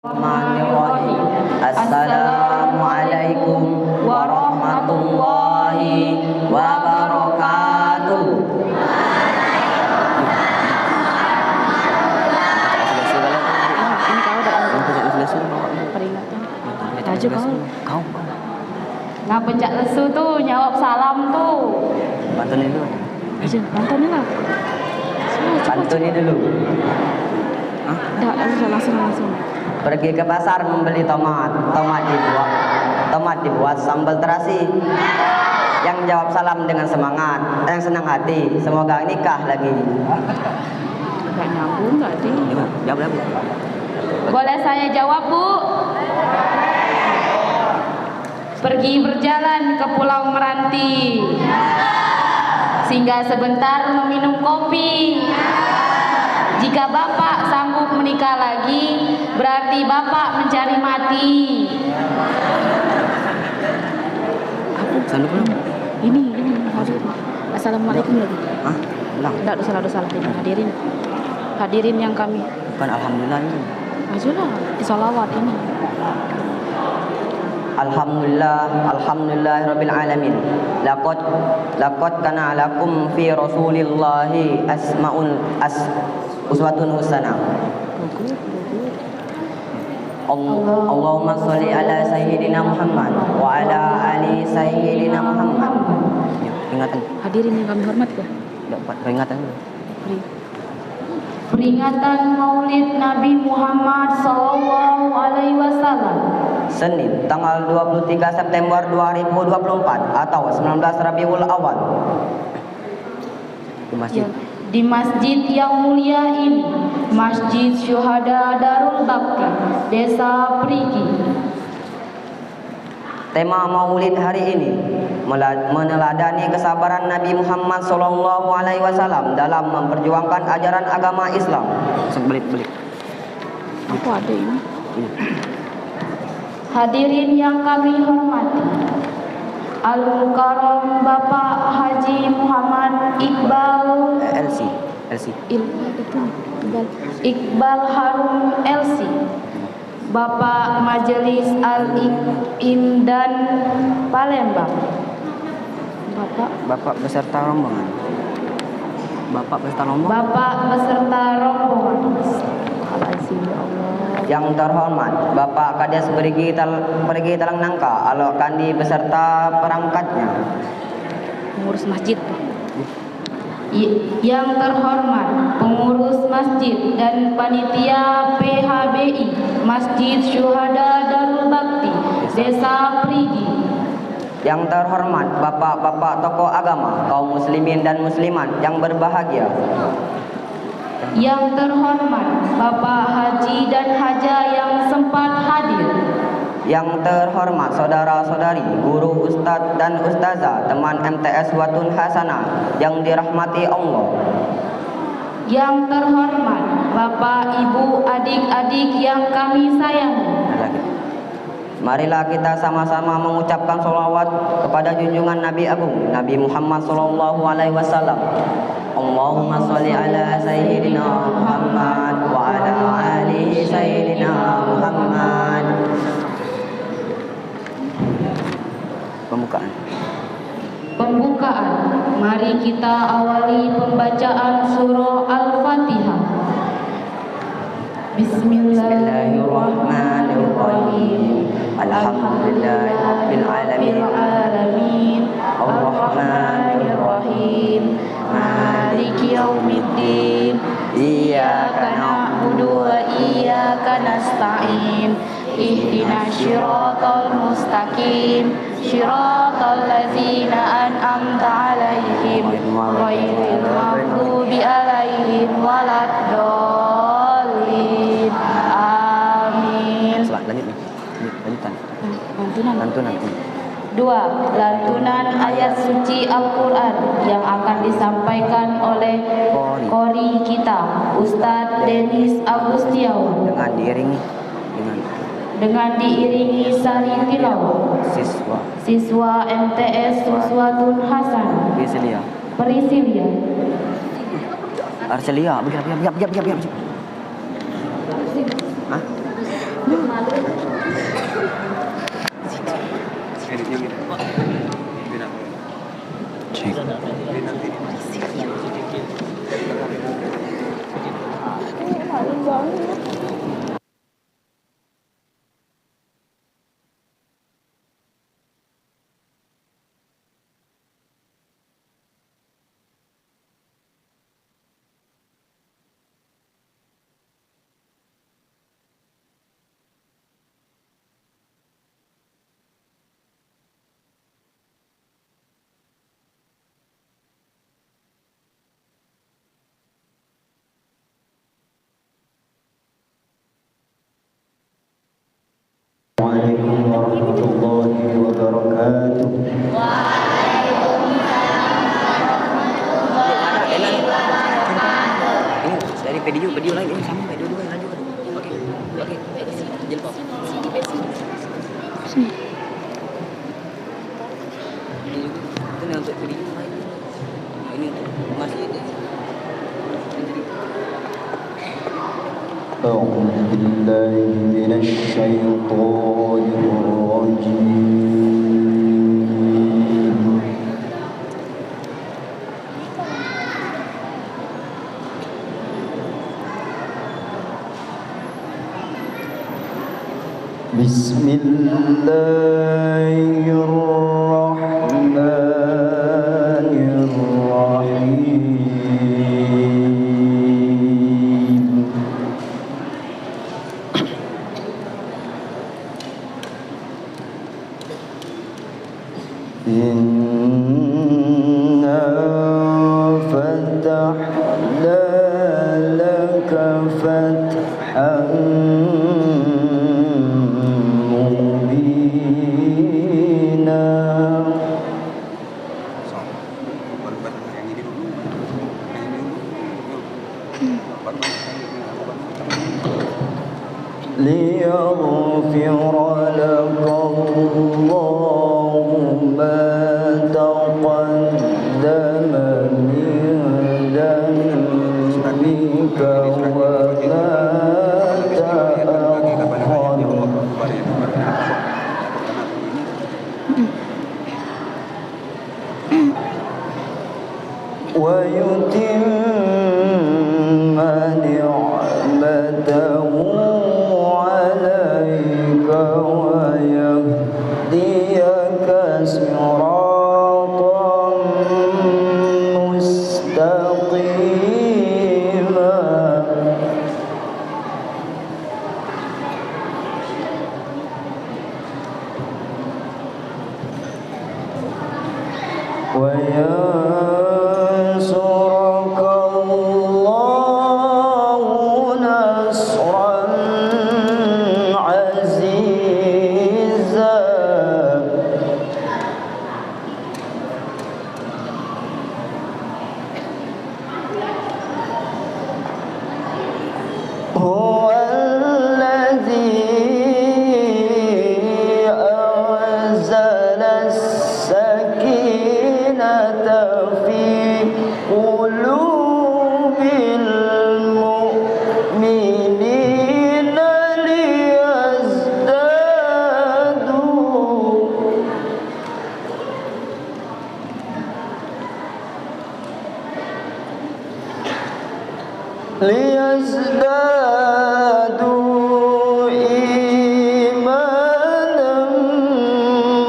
Bismillahirrahmanirrahim. Assalamualaikum warahmatullahi wabarakatuh. Kau Nah, pencak lesu tuh jawab salam tuh. bantuin dulu. Bantuin lah. Bantuin dulu. Langsung. Pergi ke pasar membeli tomat. Tomat dibuat sambal terasi. Yang jawab salam dengan semangat, yang senang hati. Semoga nikah lagi. Gak nyambung gak sih? Jawab. Boleh saya jawab, Bu? Pergi berjalan ke Pulau Meranti, singgah sebentar meminum kopi. Jika Bapak sanggup menikah lagi, berarti Bapak mencari mati. Sanggup belum? Ini hadir. Assalamualaikum lagi. Ulang. Tidak, salah. Hadirin yang kami. Bukan alhamdulillah ini. Ajulah, salawat ini. Alhamdulillahirabbil alamin. Laqad kana lakum fi Rasulillahi uswatun hasanah. Allahumma sholli ala sayyidina Muhammad wa ala ali sayyidina Muhammad. Peringatan. Hadirin yang kami hormati ya. Peringatan. Peringatan Maulid Nabi Muhammad sallallahu alaihi wasallam. Senin, tanggal 23 September 2024 atau 19 Rabiul Awal. Di masjid. Di masjid yang mulia ini, Masjid Syuhada Darul Bakti, Desa Perigi. Tema Maulid hari ini meneladani kesabaran Nabi Muhammad SAW dalam memperjuangkan ajaran agama Islam. Belik. Apa ada ini? Hadirin yang kami hormati, Al-Mukarram Bapak Haji Muhammad Iqbal Iqbal Harum LC, Bapak Majelis Al-Indan Palembang, Bapak beserta rombongan. Yang terhormat Bapak Kades Perigi Talang Nangka Alok Kandi beserta perangkatnya. Pengurus masjid. Yang terhormat pengurus masjid dan panitia PHBI Masjid Syuhada Darul Bakti Desa Perigi. Yang terhormat bapak-bapak tokoh agama, kaum muslimin dan muslimat yang berbahagia. Yang terhormat Bapak Haji dan Haja yang sempat hadir. Yang terhormat saudara-saudari, guru, ustadz dan ustazah, teman MTS Watun Hasanah yang dirahmati Allah. Yang terhormat Bapak, Ibu, adik-adik yang kami sayangi. Marilah kita sama-sama mengucapkan sholawat kepada junjungan Nabi Agung Nabi Muhammad SAW. Allahumma sholli ala sayyidina Muhammad wa ala ali sayyidina Muhammad. Pembukaan. Mari kita awali pembacaan surah Al-Fatihah. Bismillahirrahmanirrahim. Alhamdulillahirabbil alamin. Arrahmanirrahim. Maliki yaumiddin. Iyyaka na'budu wa iyyaka nasta'in. Ihdinas siratal mustaqim. Shiratal ladzina an'amta 'alaihim ghairil maghdubi alaihim waladdallin. Amin. Lantunan. 2. Lantunan ayat suci Al-Quran yang akan disampaikan oleh Qori kita, Ustadz Denis Agustiawan, dengan diiringi sari tilawah siswa MTS Uswatun Hasanah Perisilia. Arcelia, biar. Assalamualaikum warahmatullahi wabarakatuh. Ini dari video lain ini sama video dua lanjut. Oke. Jadi Pak. Ini untuk video lain. Ini untuk masih ini. أعوذ بالله من الشيطان الرجيم. بسم الله الرحمن الرحيم. إنا فتحنا لك فتحا مبينا ليغفر لك الله ما تقدم من ذنبك وما تأخر ويتم نعمته عليك ويهديك صراطا مستقيما وينصرك الله نصرا عزيزا هو الذي أنزل السكينة في قلوب المؤمنين ليزدادوا إيمانا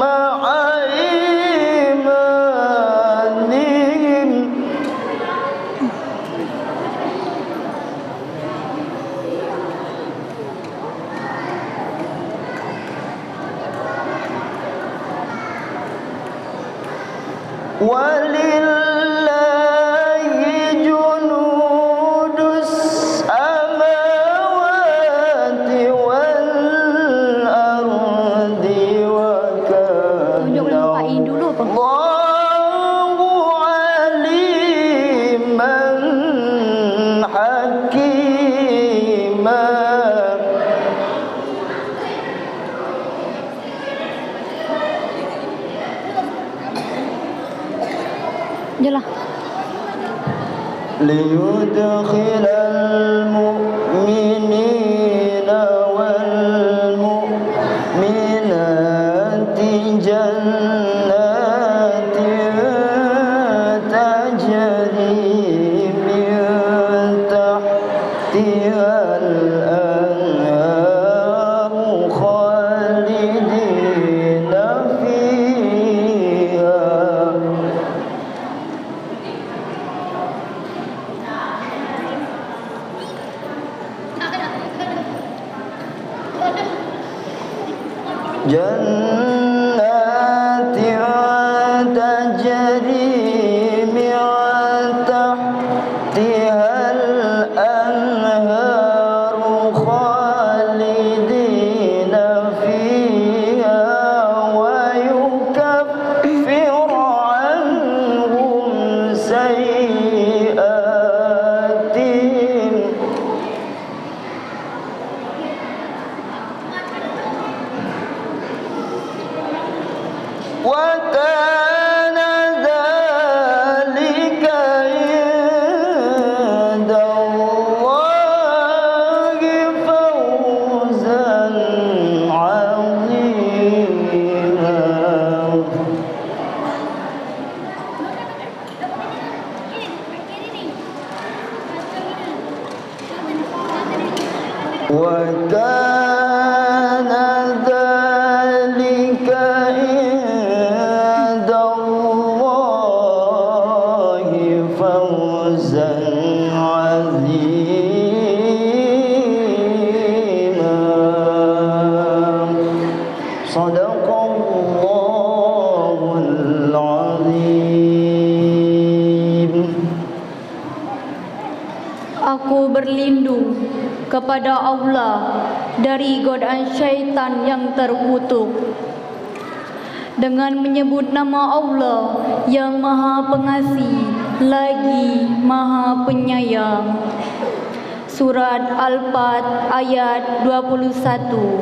مع إيمانهم ولله جنود السماوات والأرض وكان الله عليما حكيما. Jelah. ليدخل المؤمنين والمؤمنات مئات جنات تجري من تحتها الأنهار خالدين فيها جنات تجري من تحتها الأنهار خالدين فيها ويكفر عنهم سيئاتهم وكان ذلك عند الله فوزا عظيما وكان ذلك عند الله فوزا عظيما صدق الله العظيم. Aku berlindung kepada Allah dari godaan syaitan yang terkutuk dengan menyebut nama Allah yang Maha Pengasih lagi Maha Penyayang. Surat Al-Fat ayat 21.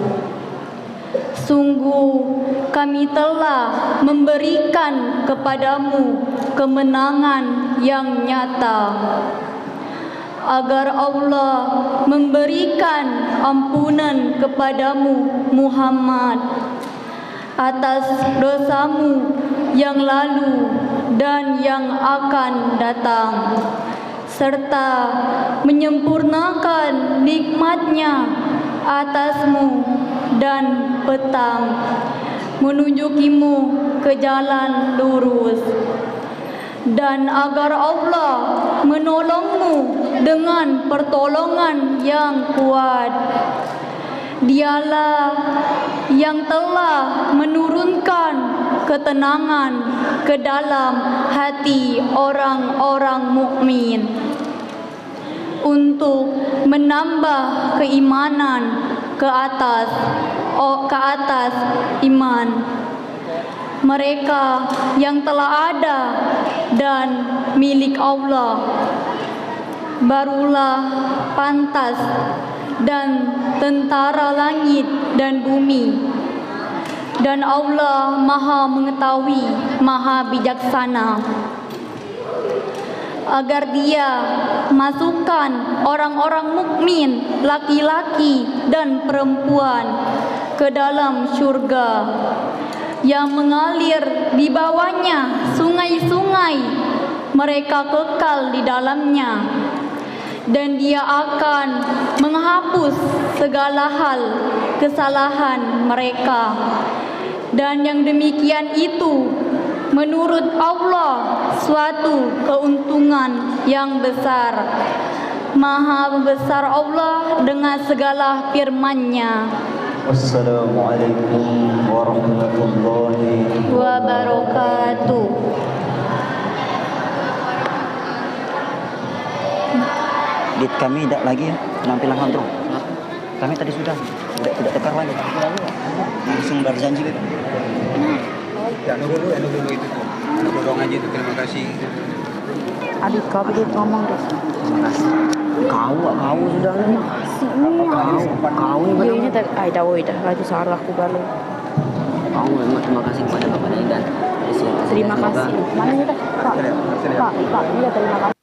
Sungguh kami telah memberikan kepadamu kemenangan yang nyata, agar Allah memberikan ampunan kepadamu Muhammad atas dosamu yang lalu dan yang akan datang, serta menyempurnakan nikmatnya atasmu dan petang, menunjukimu ke jalan lurus, dan agar Allah menolongmu dengan pertolongan yang kuat. Dialah yang telah menurunkan ketenangan ke dalam hati orang-orang mukmin untuk menambah keimanan ke atas iman mereka yang telah ada dan milik Allah. Barulah pantas dan tentara langit dan bumi, dan Allah Maha Mengetahui, Maha Bijaksana, agar Dia masukkan orang-orang mukmin laki-laki dan perempuan ke dalam syurga yang mengalir di bawahnya sungai-sungai, mereka kekal di dalamnya, dan Dia akan menghapus segala hal kesalahan mereka. Dan yang demikian itu menurut Allah suatu keuntungan yang besar. Maha besar Allah dengan segala firman-Nya. Wassalamualaikum warahmatullahi wabarakatuh. Dit kami tidak lagi ya penampilan kontrol. Kami tadi sudah tidak tekar lagi. Langsung berjanji gitu. Ya, nunggu itu tuh. Dorong aja itu, terima kasih. Adik kau begitu ngomong deh. Terima kasih. Kau sudah nih. Kau ini Ya ini tak dah lagi salah aku balik. Kau memang terima kasih kepada Bapak Daidan. Terima kasih. Mana ini dah? Pak, iya terima kasih.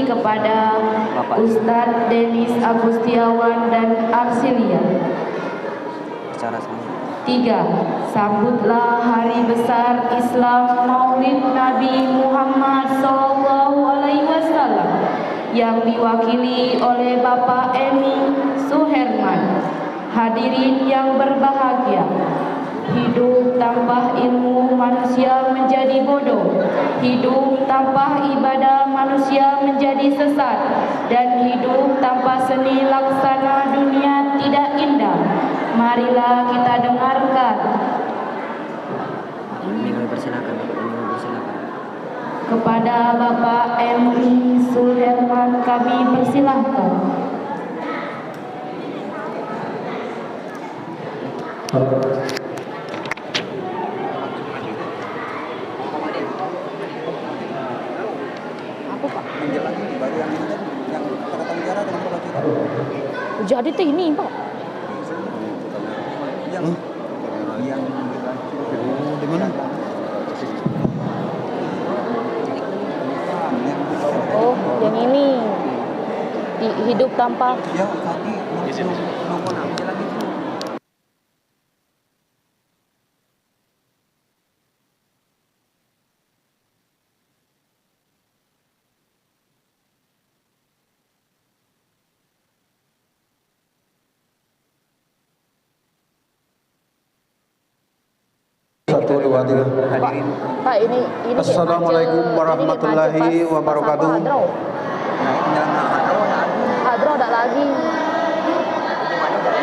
bakti kepada Bapak. Ustadz Denis Agustiawan dan Arsilia. Secara sama. 3. Sambutlah hari besar Islam Maulid Nabi Muhammad SAW yang diwakili oleh Bapak Emi Suherman. Hadirin yang berbahagia, hidup tanpa ilmu manusia menjadi bodoh, hidup tanpa ibadah manusia menjadi sesat, dan hidup tanpa seni laksana dunia tidak indah. Marilah kita dengarkan. Ini persilakan. Kepada Bapak Emi Suherman kami persilahkan. Menjelang ini baru yang itu tadi, yang kata-kata negara dengan kata-kata. Jadi tuh ini Pak. Yang Di mana? Oh, yang ini. Hidup tanpa ya tadi nomor menjelang itu. Satu dua tiga. Pak ini Assalamualaikum warahmatullahi wabarakatuh. Hadro tak lagi.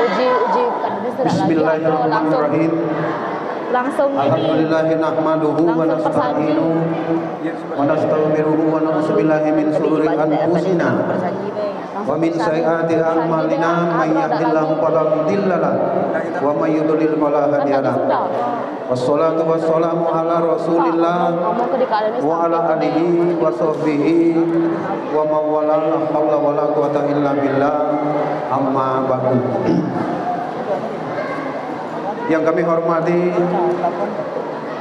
Uji kadis tidak lagi. Bismillahirrahmanirrahim. Langsung ini. Alhamdulillahi nahmaduhu wa nasta'inuhu wa nastaghfiruhu wa na'udzu billahi min shururi anfusina wa min sayyiati a'malina may yahdihillahu fala mudilla lahu wa may yudlil fala hadiya lahu. Wassalatu wassalamu ala Rasulillah wa ala alihi wa sahbihi wa mawala la haula wala quwata illa billah amma ba'du. Yang kami hormati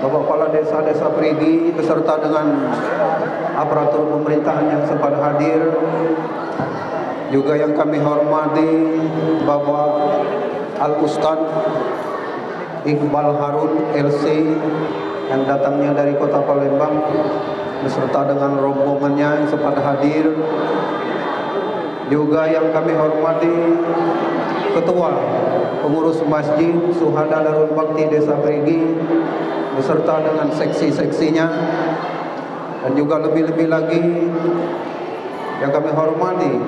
Bapak Kepala Desa Perigi beserta dengan aparatur pemerintahan yang sempat hadir, juga yang kami hormati Bapak Al-Ustad Iqbal Harun LC yang datangnya dari Kota Palembang beserta dengan rombongannya yang sempat hadir, juga yang kami hormati Ketua Pengurus Masjid Syuhada Darul Bakti Desa Perigi beserta dengan seksi-seksinya, dan juga lebih-lebih lagi yang kami hormati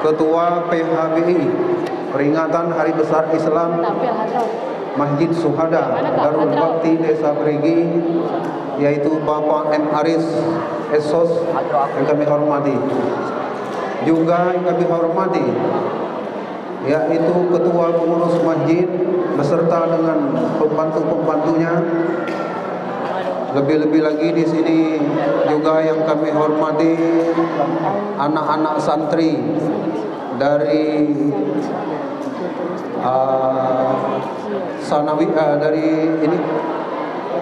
Ketua PHBI Peringatan Hari Besar Islam Masjid Syuhada Darul Bakti Desa Perigi, yaitu Bapak M. Aris Esos yang kami hormati. Juga yang kami hormati yaitu Ketua Pengurus Masjid beserta dengan pembantu-pembantunya. Lebih-lebih lagi di sini juga yang kami hormati anak-anak santri dari Sanawi dari ini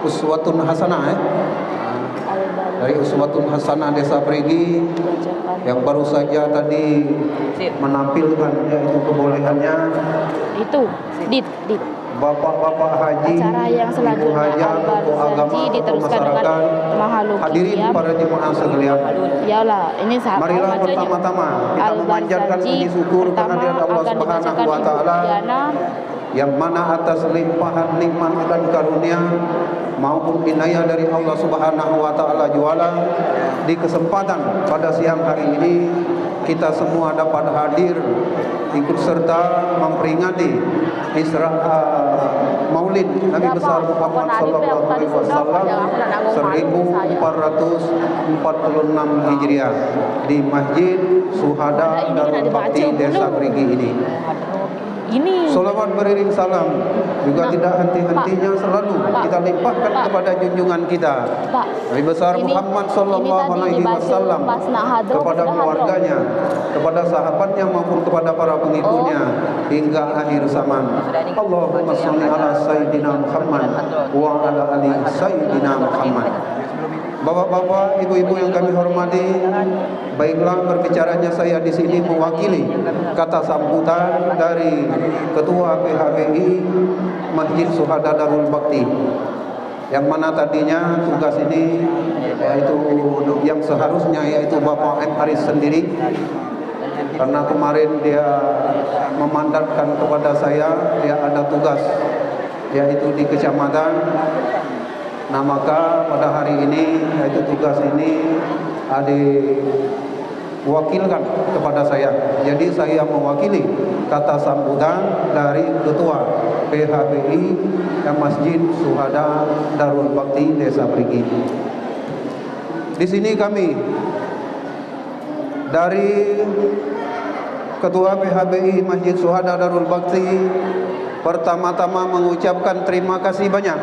Uswatun Hasanah dari Uswatun Hasanah Desa Perigi yang baru saja tadi menampilkan yaitu kebolehannya Itu dit Bapak-bapak haji, acara yang ibu selanjutnya haja, tokoh agama, tokoh diteruskan dengan masyarakat, Mahalul hadirin Qiyam. para jemaah sekalian. Yalah, ini sahabat Marilah bacanya. pertama-tama kita memanjatkan puji syukur kehadirat Allah Subhanahu wa taala yang mana atas limpahan nikmat dan karunia maupun inayah dari Allah Subhanahu wa taala juala di kesempatan pada siang hari ini kita semua dapat hadir ikut serta memperingati Isra Maulid Nabi besar Muhammad sallallahu alaihi wasallam 1446 Hijriah di Masjid Syuhada Darul Bakti Desa Perigi ini. Ini Salawat beriring salam juga tidak henti-hentinya selalu kita limpahkan kepada junjungan kita Nabi besar Muhammad sallallahu alaihi wasallam, kepada keluarganya, kepada sahabatnya maupun kepada para pengikutnya hingga akhir zaman. Allahumma shalli ala sayyidina Muhammad wa ala ali sayyidina Muhammad. Bapak-bapak, ibu-ibu yang kami hormati, baiklah berbicaranya saya di sini mewakili kata sambutan dari Ketua PHBI Masjid Syuhada Darul Bakti, yang mana tadinya tugas ini yaitu yang seharusnya yaitu Bapak M. Aris sendiri, karena kemarin dia memandatkan kepada saya dia ada tugas yaitu di kecamatan. Nah, maka pada hari ini yaitu tugas ini diwakilkan kepada saya. Jadi saya mewakili kata sambutan dari Ketua PHBI yang Masjid Syuhada Darul Bakti Desa Perigi. Di sini kami dari Ketua PHBI Masjid Syuhada Darul Bakti pertama-tama mengucapkan terima kasih banyak.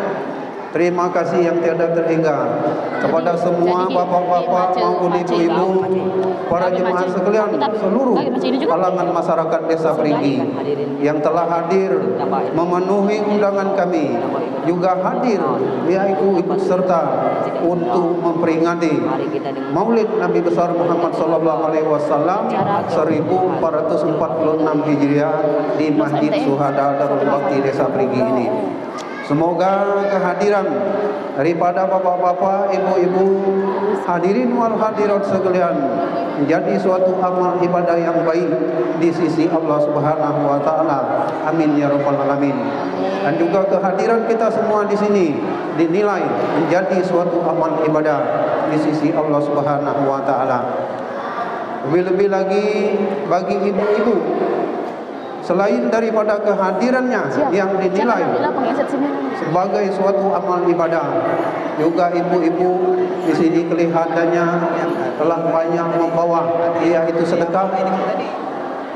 Terima kasih yang tiada terhingga kepada semua bapak-bapak maupun ibu-ibu, para jemaah sekalian, seluruh kalangan masyarakat Desa Perigi yang telah hadir memenuhi undangan kami, juga hadir yaitu ikut serta untuk memperingati Maulid Nabi besar Muhammad sallallahu alaihi wasallam 1446 Hijriah di Masjid Syuhada Darul Bakti Desa Perigi ini. Semoga kehadiran daripada bapak-bapak, ibu-ibu, hadirin wal hadirat sekalian menjadi suatu amal ibadah yang baik di sisi Allah Subhanahu wa taala. Amin ya rabbal alamin. Dan juga kehadiran kita semua di sini dinilai menjadi suatu amal ibadah di sisi Allah Subhanahu wa taala. Lebih-lebih lagi bagi ibu-ibu, selain daripada kehadirannya yang dinilai sebagai suatu amal ibadah, juga ibu-ibu di sini kelihatannya telah banyak membawa yaitu sedekah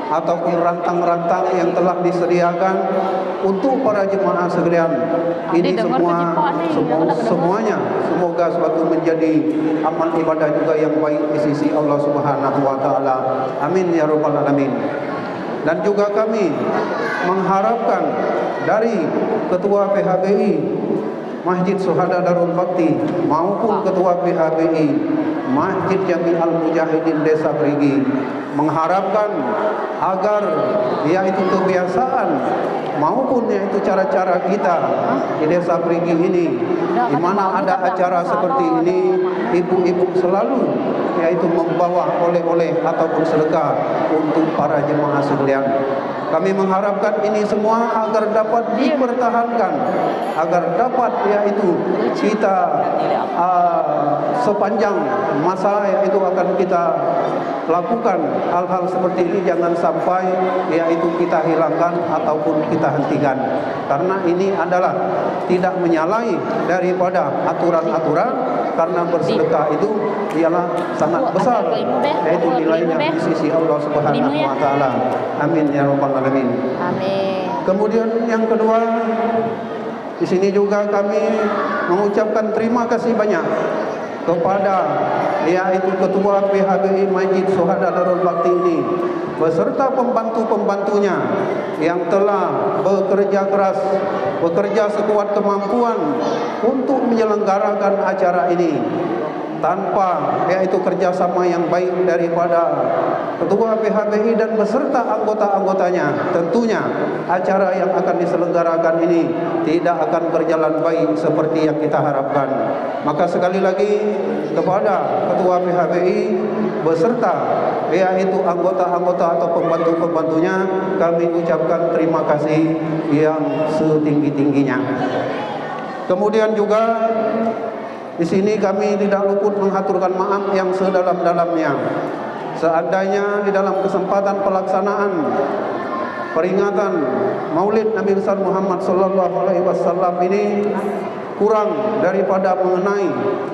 ataupun rantang-rantang yang telah disediakan untuk para jemaah sekalian. Ini semuanya semoga suatu menjadi amal ibadah juga yang baik di sisi Allah Subhanahu wa taala. Amin ya rabbal alamin. Dan juga kami mengharapkan dari Ketua PHBI Masjid Syuhada Darul Bakti maupun Ketua PHBI Masjid Jami Al-Mujahidin Desa Perigi mengharapkan agar yaitu kebiasaan maupun yaitu cara-cara kita di Desa Perigi ini, di mana ada acara seperti ini, ibu-ibu selalu yaitu membawa oleh-oleh ataupun sedekah untuk para jemaah sekalian. Kami mengharapkan ini semua agar dapat dipertahankan, agar dapat yaitu kita sepanjang masa yaitu akan kita lakukan hal-hal seperti ini, jangan sampai yaitu kita hilangkan ataupun kita hentikan, karena ini adalah tidak menyalahi daripada aturan-aturan, karena bersedekah itu ialah sangat besar yaitu nilainya di sisi Allah Subhanahu wa taala. Amin ya rabbal alamin. Amin. Kemudian yang kedua, di sini juga kami mengucapkan terima kasih banyak kepada yaitu Ketua PHBI Masjid Syuhada Darul Bakti ini beserta pembantu-pembantunya yang telah bekerja keras, bekerja sekuat kemampuan untuk menyelenggarakan acara ini. Tanpa yaitu kerjasama yang baik daripada Ketua PHBI dan beserta anggota-anggotanya, tentunya acara yang akan diselenggarakan ini tidak akan berjalan baik seperti yang kita harapkan. Maka sekali lagi kepada Ketua PHBI beserta yaitu anggota-anggota atau pembantu-pembantunya kami ucapkan terima kasih yang setinggi-tingginya. Kemudian juga di sini kami tidak luput mengaturkan maaf yang sedalam-dalamnya. Seandainya di dalam kesempatan pelaksanaan peringatan Maulid Nabi besar Muhammad sallallahu alaihi wasallam ini kurang daripada mengenai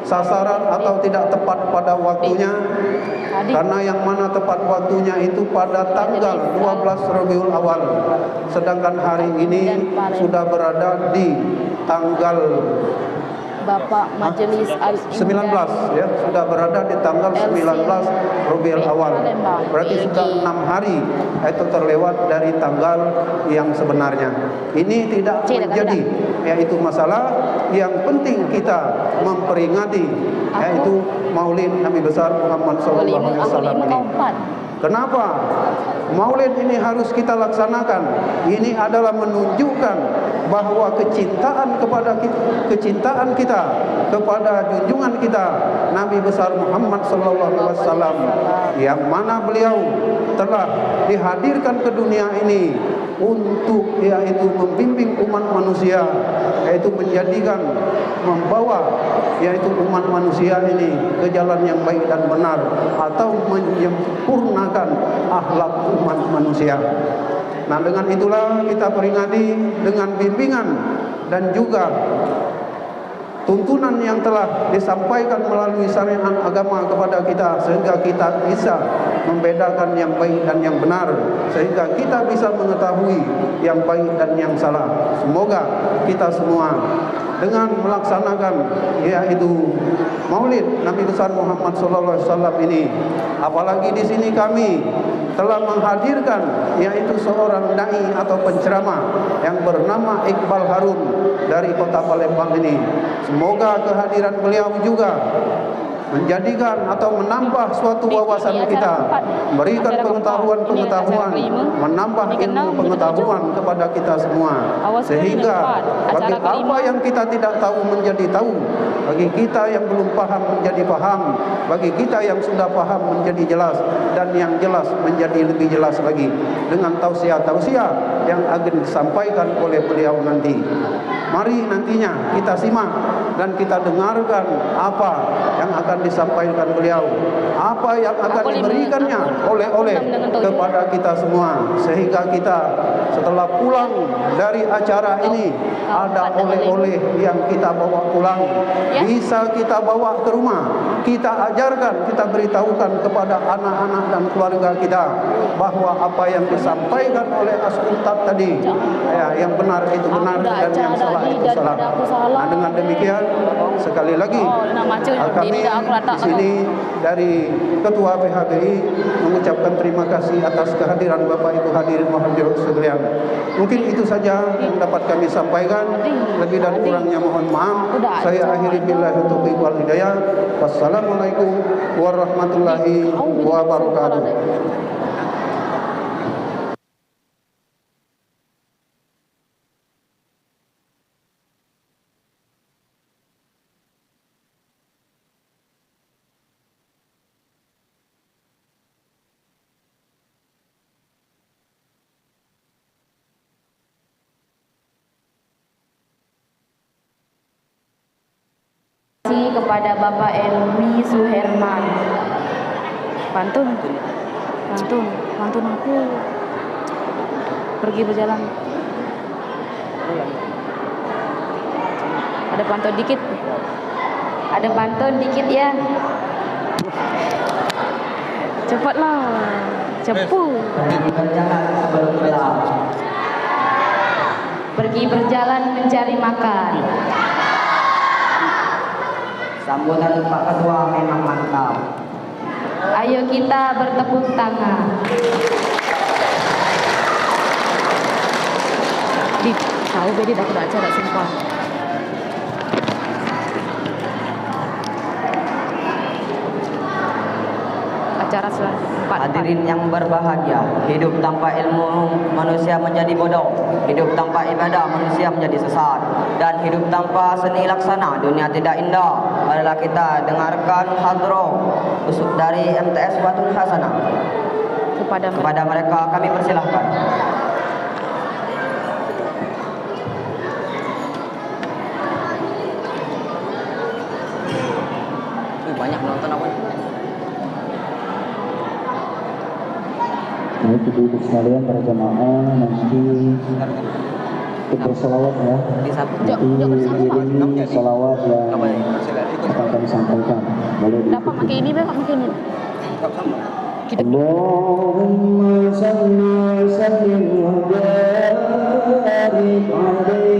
sasaran atau tidak tepat pada waktunya, karena yang mana tepat waktunya itu pada tanggal 12 Rabiul Awal, sedangkan hari ini sudah berada di tanggal Bapak Majelis Al-Imam 19 ya, sudah berada di tanggal 19 Rabiul Awal. Berarti sudah 6 hari itu terlewat dari tanggal yang sebenarnya. Ini tidak menjadi yaitu masalah yang penting kita memperingati yaitu Maulid Nabi besar Muhammad sallallahu alaihi wasallam ini. Kenapa Maulid ini harus kita laksanakan? Ini adalah menunjukkan bahwa kecintaan kita kepada junjungan kita Nabi besar Muhammad sallallahu alaihi wasallam, yang mana beliau telah dihadirkan ke dunia ini untuk yaitu membimbing umat manusia, yaitu membawa yaitu umat manusia ini ke jalan yang baik dan benar, atau menyempurnakan akhlak umat manusia. Nah, dengan itulah kita peringati dengan bimbingan dan juga tuntunan yang telah disampaikan melalui syariat agama kepada kita, sehingga kita bisa membedakan yang baik dan yang benar, sehingga kita bisa mengetahui yang baik dan yang salah. Semoga kita semua dengan melaksanakan yaitu Maulid Nabi besar Muhammad sallallahu alaihi wasallam ini, apalagi di sini kami telah menghadirkan yaitu seorang dai atau penceramah yang bernama Iqbal Harun dari Kota Palembang ini. Semoga kehadiran beliau juga menjadikan atau menambah suatu wawasan kita, memberikan pengetahuan, menambah ilmu pengetahuan kepada kita semua, sehingga bagi apa yang kita tidak tahu menjadi tahu, bagi kita yang belum paham menjadi paham, bagi kita yang sudah paham menjadi jelas, dan yang jelas menjadi lebih jelas lagi dengan tausiah-tausiah yang akan disampaikan oleh beliau nanti. Mari nantinya kita simak dan kita dengarkan apa yang akan disampaikan beliau, apa yang akan diberikannya oleh-oleh kepada kita semua, sehingga kita setelah pulang dari acara ini ada oleh-oleh yang kita bawa pulang, bisa kita bawa ke rumah, kita ajarkan, kita beritahukan kepada anak-anak dan keluarga kita bahwa apa yang disampaikan oleh As-Ustaz tadi ya, yang benar itu benar dan yang salah itu salah. Nah, dengan demikian sekali lagi kami di sini dari Ketua PHBI mengucapkan terima kasih atas kehadiran Bapak Ibu hadirin mohon sekalian. Mungkin itu saja yang dapat kami sampaikan. Lebih dan kurangnya mohon maaf. Saya akhiri billahi taufiq wal hidayah. Wassalamualaikum warahmatullahi wabarakatuh. Kepada Bapak Elmi Suherman. Pantun aku pergi berjalan. Ada pantun dikit ya. Cepatlah, pergi berjalan mencari makan. Sambutan Pak Ketua memang mantap. Ayo kita bertepuk tangan. Tahu bedi dah acara sumpah. Acara selanjutnya. Hadirin yang berbahagia, hidup tanpa ilmu manusia menjadi bodoh, hidup tanpa ibadah manusia menjadi sesat, dan hidup tanpa seni laksana dunia tidak indah. Adalah kita dengarkan hadroh dari MTS Watul Hasanah. Kepada mereka kami persilahkan. Banyak nonton apa? Baik ibu-ibu sekalian, para jamaah, nanti kita bersolawat ya. Nanti iringi solawat yang akan kami sampaikan. Boleh dapat pakai ini, Bang, pakai ini. Allahumma salli wa sallim wa barik alaihi.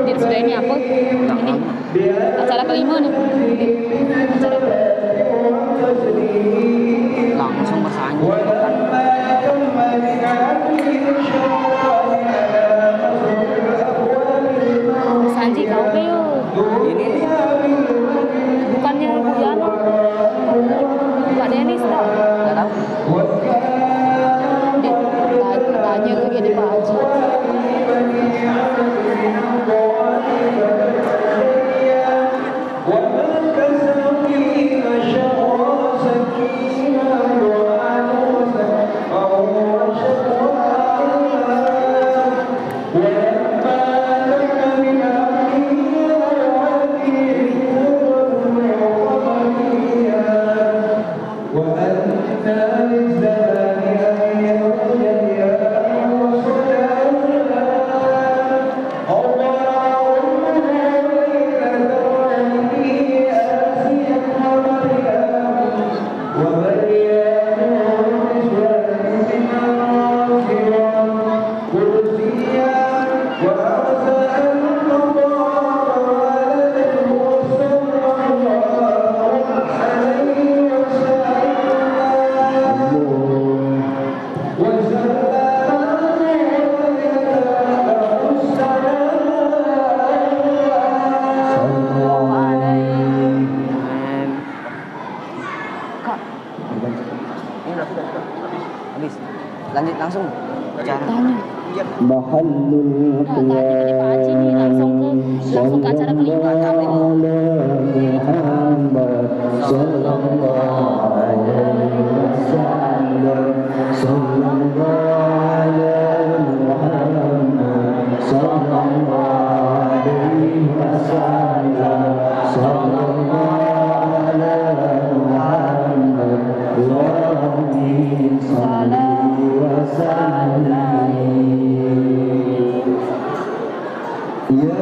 Dit sudah ini apa? Ini acara kelima nih. Acara Langsung bersanjung kan. Sanji kau beo. Ini nih. Bukannya Bu Yano. Pak Denis tak? Enggak tahu. Tanya ke gini Pak Haji. Habis. Lanjut langsung. Bicara. Tanya. Mahallul Tanya ke Pak Haji nih langsung ke acara kelima. Muhammad sallallahu alaihi wasallam sallallahu alaihi Muhammad sallallahu alaihi wasallam sallallahu alaihi Muhammad Allahumma salli wa sallim ya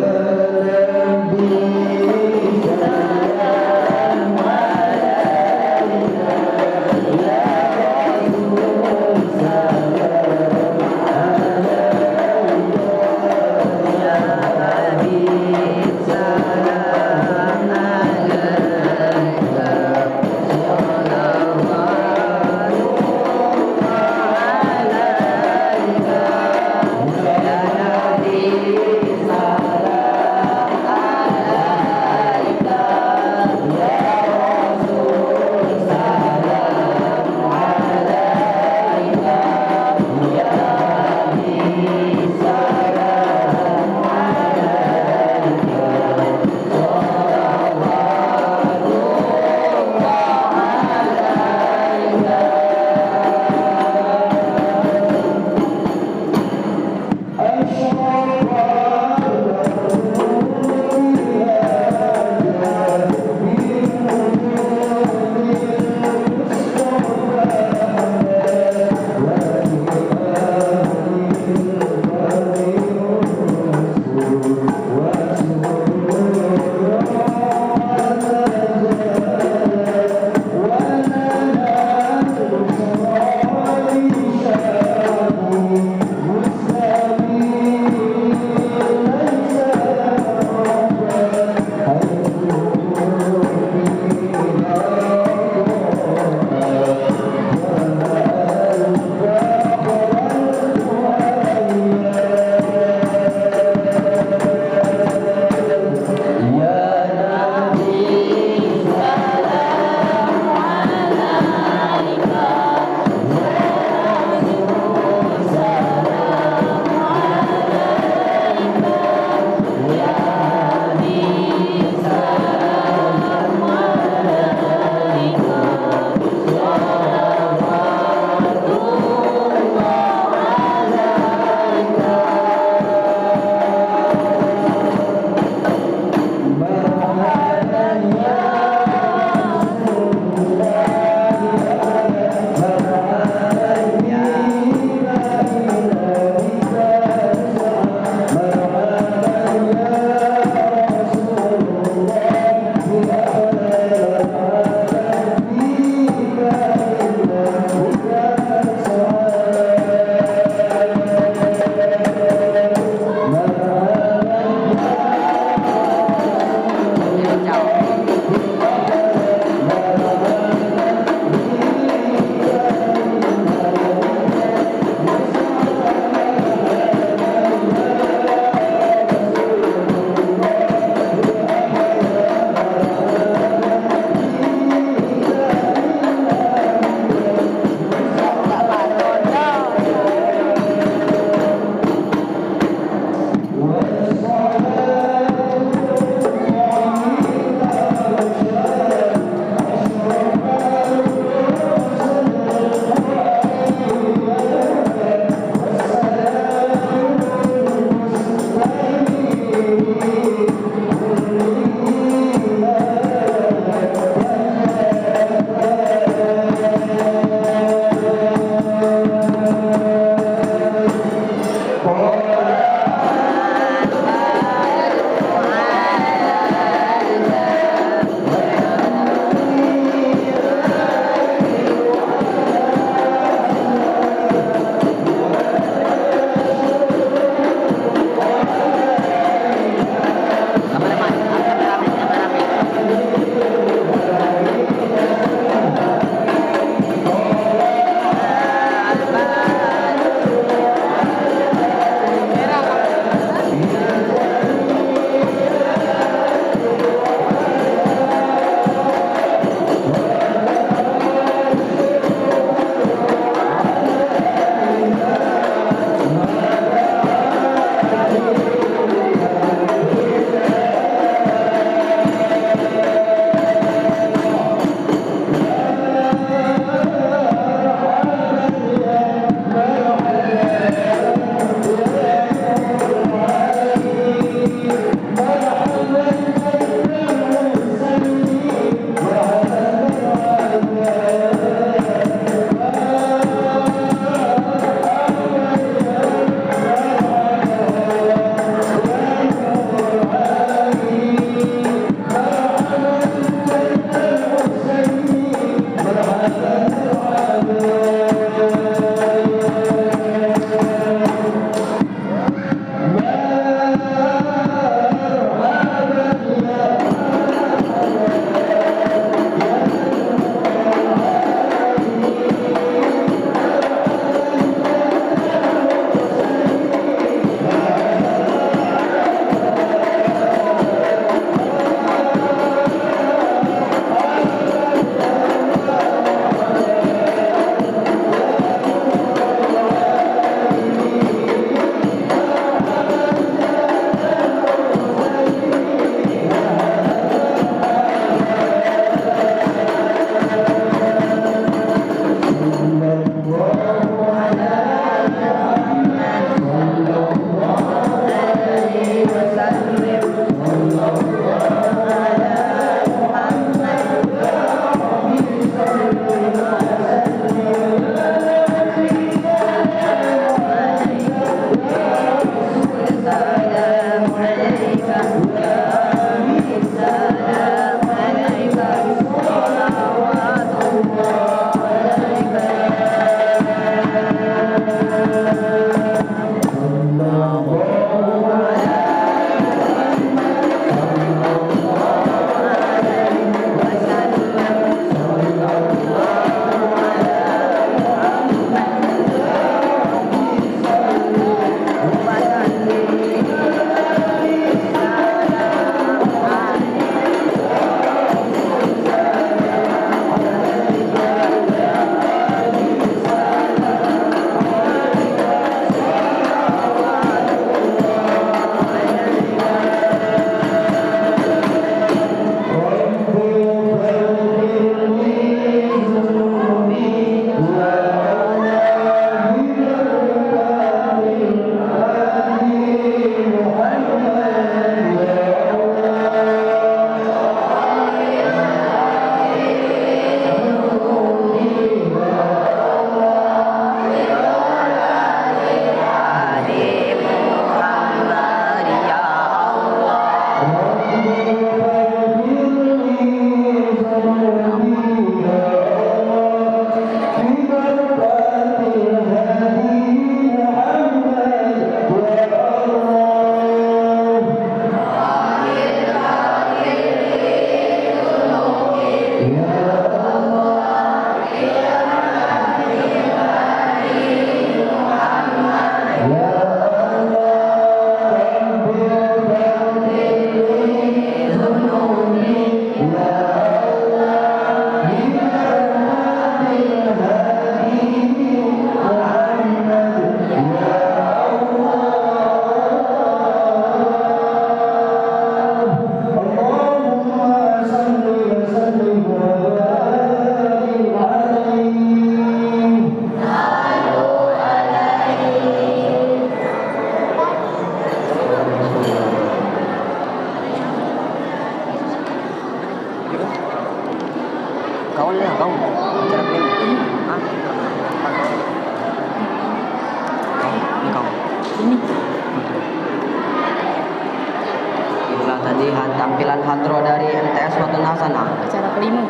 Nabi salam Inilah tadi tampilan hadroh dari MTS Watun Hasanah. Acara kelima.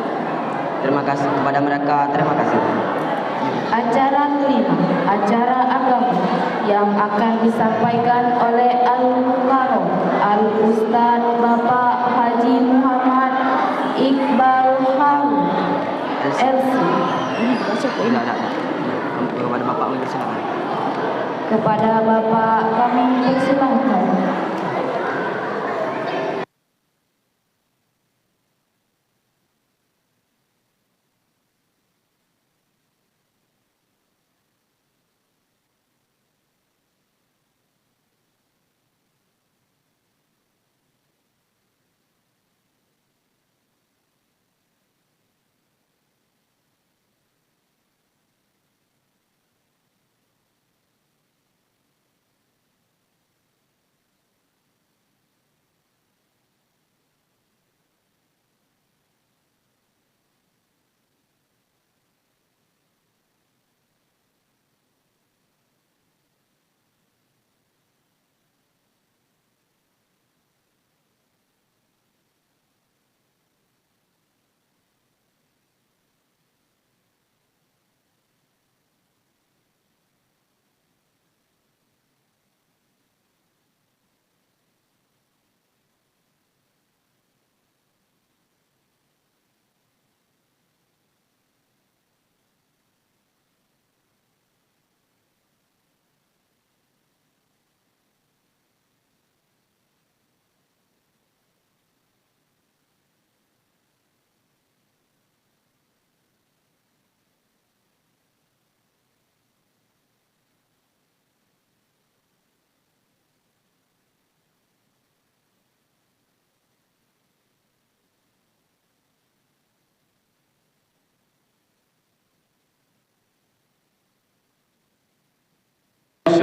Terima kasih kepada mereka. Terima kasih. Acara kelima, acara agama yang akan disampaikan oleh Al-Mukarram Al-Ustaz Bapak Haji Muhammad Iqbal Harun LC. Kepada Bapak kami persilakan. Kepada Bapak kami persilakan.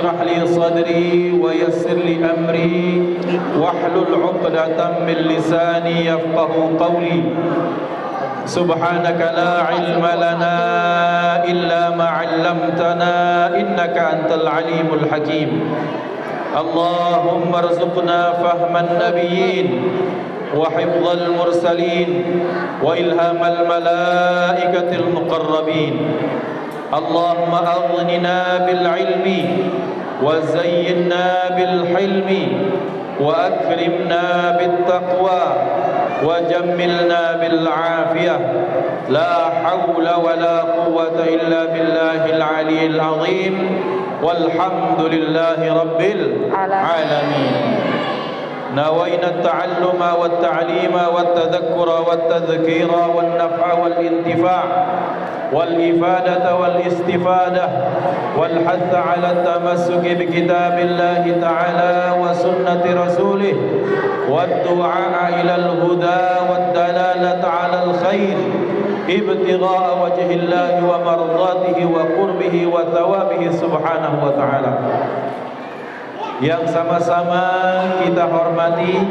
اشرح لي صدري ويسر لي أمري واحلل عقدة من لساني يفقه قولي سبحانك لا علم لنا إلا ما علمتنا إنك أنت العليم الحكيم اللهم ارزقنا فهم النبيين وحفظ المرسلين وإلهام الملائكة المقربين. اللهم أغننا بالعلم وزينا بالحلم وأكرمنا بالتقوى وجملنا بالعافية. لا حول ولا قوة إلا بالله العلي العظيم والحمد لله رب العالمين. نوينا التعلم والتعليم والتذكر والتذكير والنفع والانتفاع والإفادة والاستفادة والحث على التمسك بكتاب الله تعالى وسنة رسوله والدعاء إلى الهدى والدلالة على الخير ابتغاء وجه الله ومرضاته وقربه وثوابه سبحانه وتعالى. Yang sama-sama kita hormati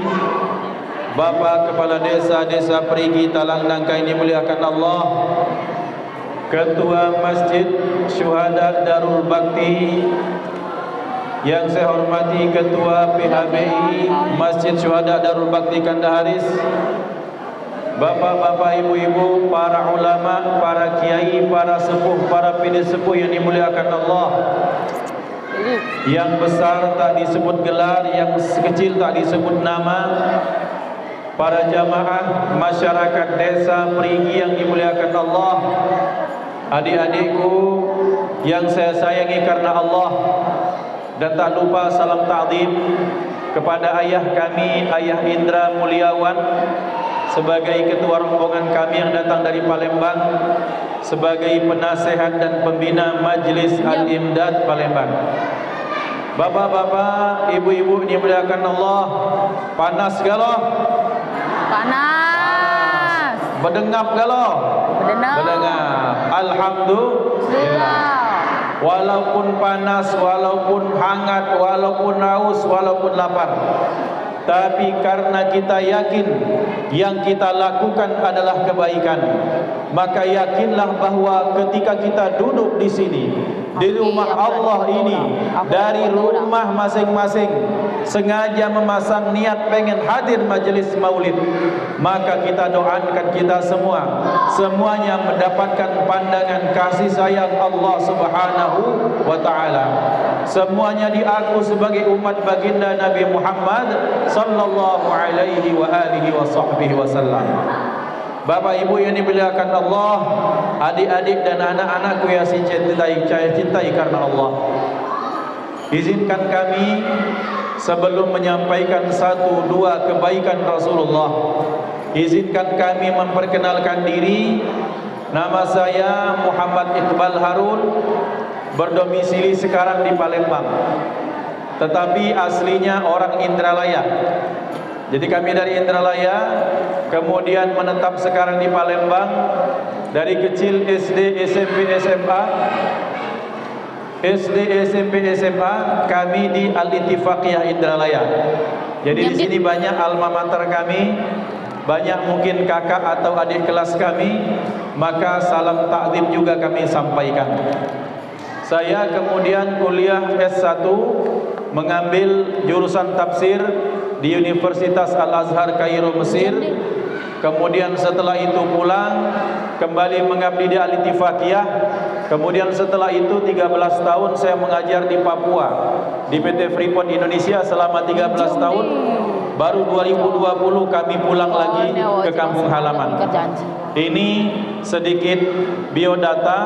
Bapak Kepala Desa Perigi Talang Nangka ini muliakan Allah, Ketua Masjid Syuhada Darul Bakti, yang saya hormati Ketua PHBI Masjid Syuhada Darul Bakti Kandaharis, Bapak-bapak, ibu-ibu, para ulama, para kiai, para sepuh, para pini sepuh yang dimuliakan Allah. Yang besar tak disebut gelar, yang kecil tak disebut nama. Para jamaah masyarakat desa Perigi yang dimuliakan Allah, adik-adikku yang saya sayangi karena Allah, dan tak lupa salam ta'zim kepada ayah kami, Ayah Indra Mulyawan, sebagai ketua rombongan kami yang datang dari Palembang, sebagai penasehat dan pembina Majlis Al-Imdad Palembang. Bapak-bapak, ibu-ibu dimuliakan Allah, panas galau? Panas. Berdengap galau? Berdengap. Alhamdulillah. Walaupun panas, walaupun hangat, walaupun haus, walaupun lapar, tapi karena kita yakin yang kita lakukan adalah kebaikan, maka yakinlah bahwa ketika kita duduk di sini, di rumah Allah ini, dari rumah masing-masing, sengaja memasang niat pengen hadir majelis maulid, maka kita doakan kita semuanya mendapatkan pandangan kasih sayang Allah Subhanahu wa ta'ala. Semuanya diaku sebagai umat baginda Nabi Muhammad sallallahu alaihi wa alihi wa sahbihi wasallam. Bapak ibu yang dimuliakan Allah, adik-adik dan anak-anakku yang saya cintai karena Allah, izinkan kami sebelum menyampaikan satu dua kebaikan Rasulullah, izinkan kami memperkenalkan diri. Nama saya Muhammad Iqbal Harun, berdomisili sekarang di Palembang, tetapi aslinya orang Indralaya. Jadi kami dari Indralaya, kemudian menetap sekarang di Palembang. Dari kecil SD, SMP, SMA kami di Al-Ittifaqiyah Indralaya. Jadi di sini banyak alma mater kami, banyak mungkin kakak atau adik kelas kami, maka salam takzim juga kami sampaikan. Saya kemudian kuliah S1 mengambil jurusan tafsir di Universitas Al-Azhar Kairo, Mesir. Kemudian setelah itu pulang kembali mengabdi di Al-Ittifaqiyah. Kemudian setelah itu 13 tahun saya mengajar di Papua di PT Freeport Indonesia selama 13 tahun. Baru 2020 kami pulang lagi ke kampung halaman. Ini sedikit biodata.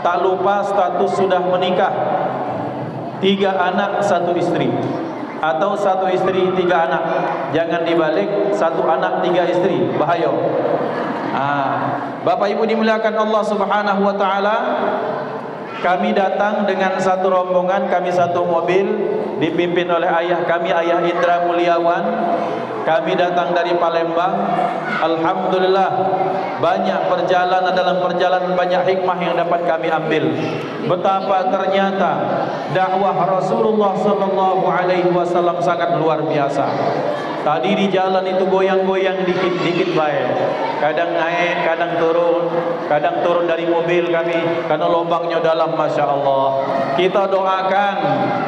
Tak lupa status sudah menikah, 3 anak 1 istri, atau 1 istri 3 anak. Jangan dibalik, 1 anak 3 istri, bahaya. Bapak ibu dimuliakan Allah Subhanahu wa ta'ala, kami datang dengan satu rombongan, kami satu mobil dipimpin oleh ayah kami, Ayah Indra Mulyawan. Kami datang dari Palembang. Alhamdulillah, banyak perjalanan, dalam perjalanan banyak hikmah yang dapat kami ambil. Betapa ternyata dakwah Rasulullah sallallahu alaihi wasallam sangat luar biasa. Tadi di jalan itu goyang-goyang dikit-dikit baik. Kadang naik, kadang turun dari mobil kami karena lubangnya dalam, masya Allah. Kita doakan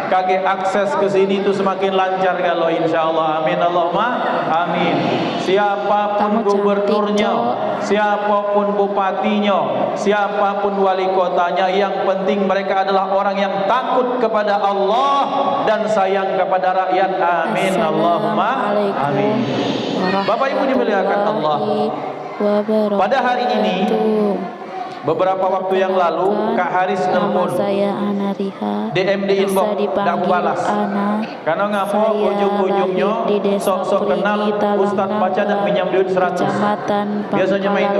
kaki akses ke sini itu semakin lancar kalau insya Allah. Amin Allahumma amin. Siapapun gubernurnya, siapapun bupatinya, siapapun wali kotanya, yang penting mereka adalah orang yang takut kepada Allah dan sayang kepada rakyat. Amin Allahumma amin. Bapak Ibu dimuliakan Allah, pada hari ini beberapa waktu yang lalu Kak Haris nelpon, DM di inbox, tidak balas. Karena ngapo ujung-ujungnya sok-sok kenal Ustaz baca dan pinjam duit 100. Biasanya main itu,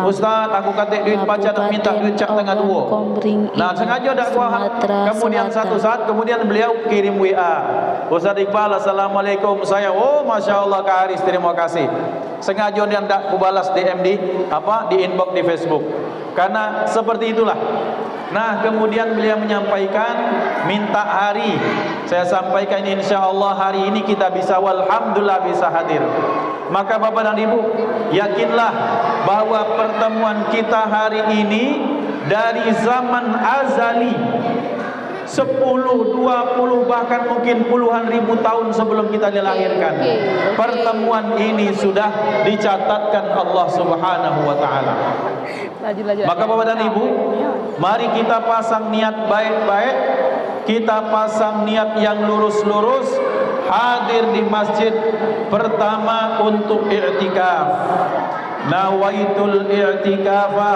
Ustaz aku katik duit baca dan minta duit cak tengah 2. Nah sengaja tak kuah. Kemudian satu saat kemudian beliau kirim WA, Ustaz Iqbal assalamualaikum, saya oh masya Allah Kak Haris terima kasih. Sengaja dia tidak kubalas DM di inbox di Facebook. Karena seperti itulah. Nah kemudian beliau menyampaikan minta hari. Saya sampaikan insya Allah hari ini kita bisa, walhamdulillah bisa hadir. Maka Bapak dan Ibu, yakinlah bahwa pertemuan kita hari ini dari zaman azali, 10, 20 bahkan mungkin puluhan ribu tahun sebelum kita dilahirkan. Pertemuan ini sudah dicatatkan Allah Subhanahu wa taala. Maka Bapak dan Ibu, mari kita pasang niat baik-baik, kita pasang niat yang lurus-lurus, hadir di masjid pertama untuk i'tikaf. Nawaitul i'tikafa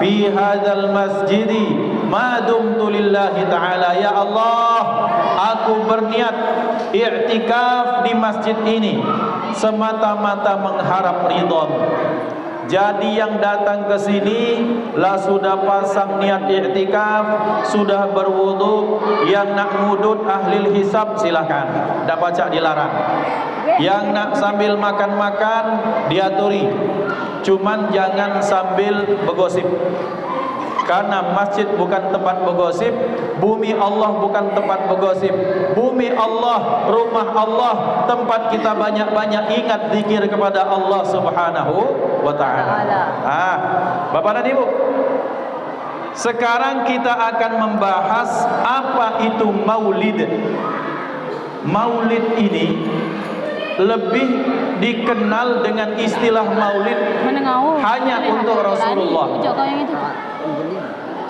fi hadzal masjidi ma dumtu lillahi ta'ala. Ya Allah, aku berniat i'tikaf di masjid ini semata-mata mengharap ridhamu. Jadi yang datang ke sini lah sudah pasang niat i'tikaf, sudah berwudu, yang nak ngudut ahli hisab silakan, dak baca dilarang. Yang nak sambil makan-makan diaturi, cuman jangan sambil bergosip. Karena masjid bukan tempat bergosip, bumi Allah bukan tempat bergosip. Bumi Allah, rumah Allah, tempat kita banyak-banyak ingat zikir kepada Allah Subhanahu wa taala. Bapak dan Ibu, sekarang kita akan membahas apa itu maulid. Maulid ini lebih dikenal dengan istilah maulid hanya untuk Rasulullah.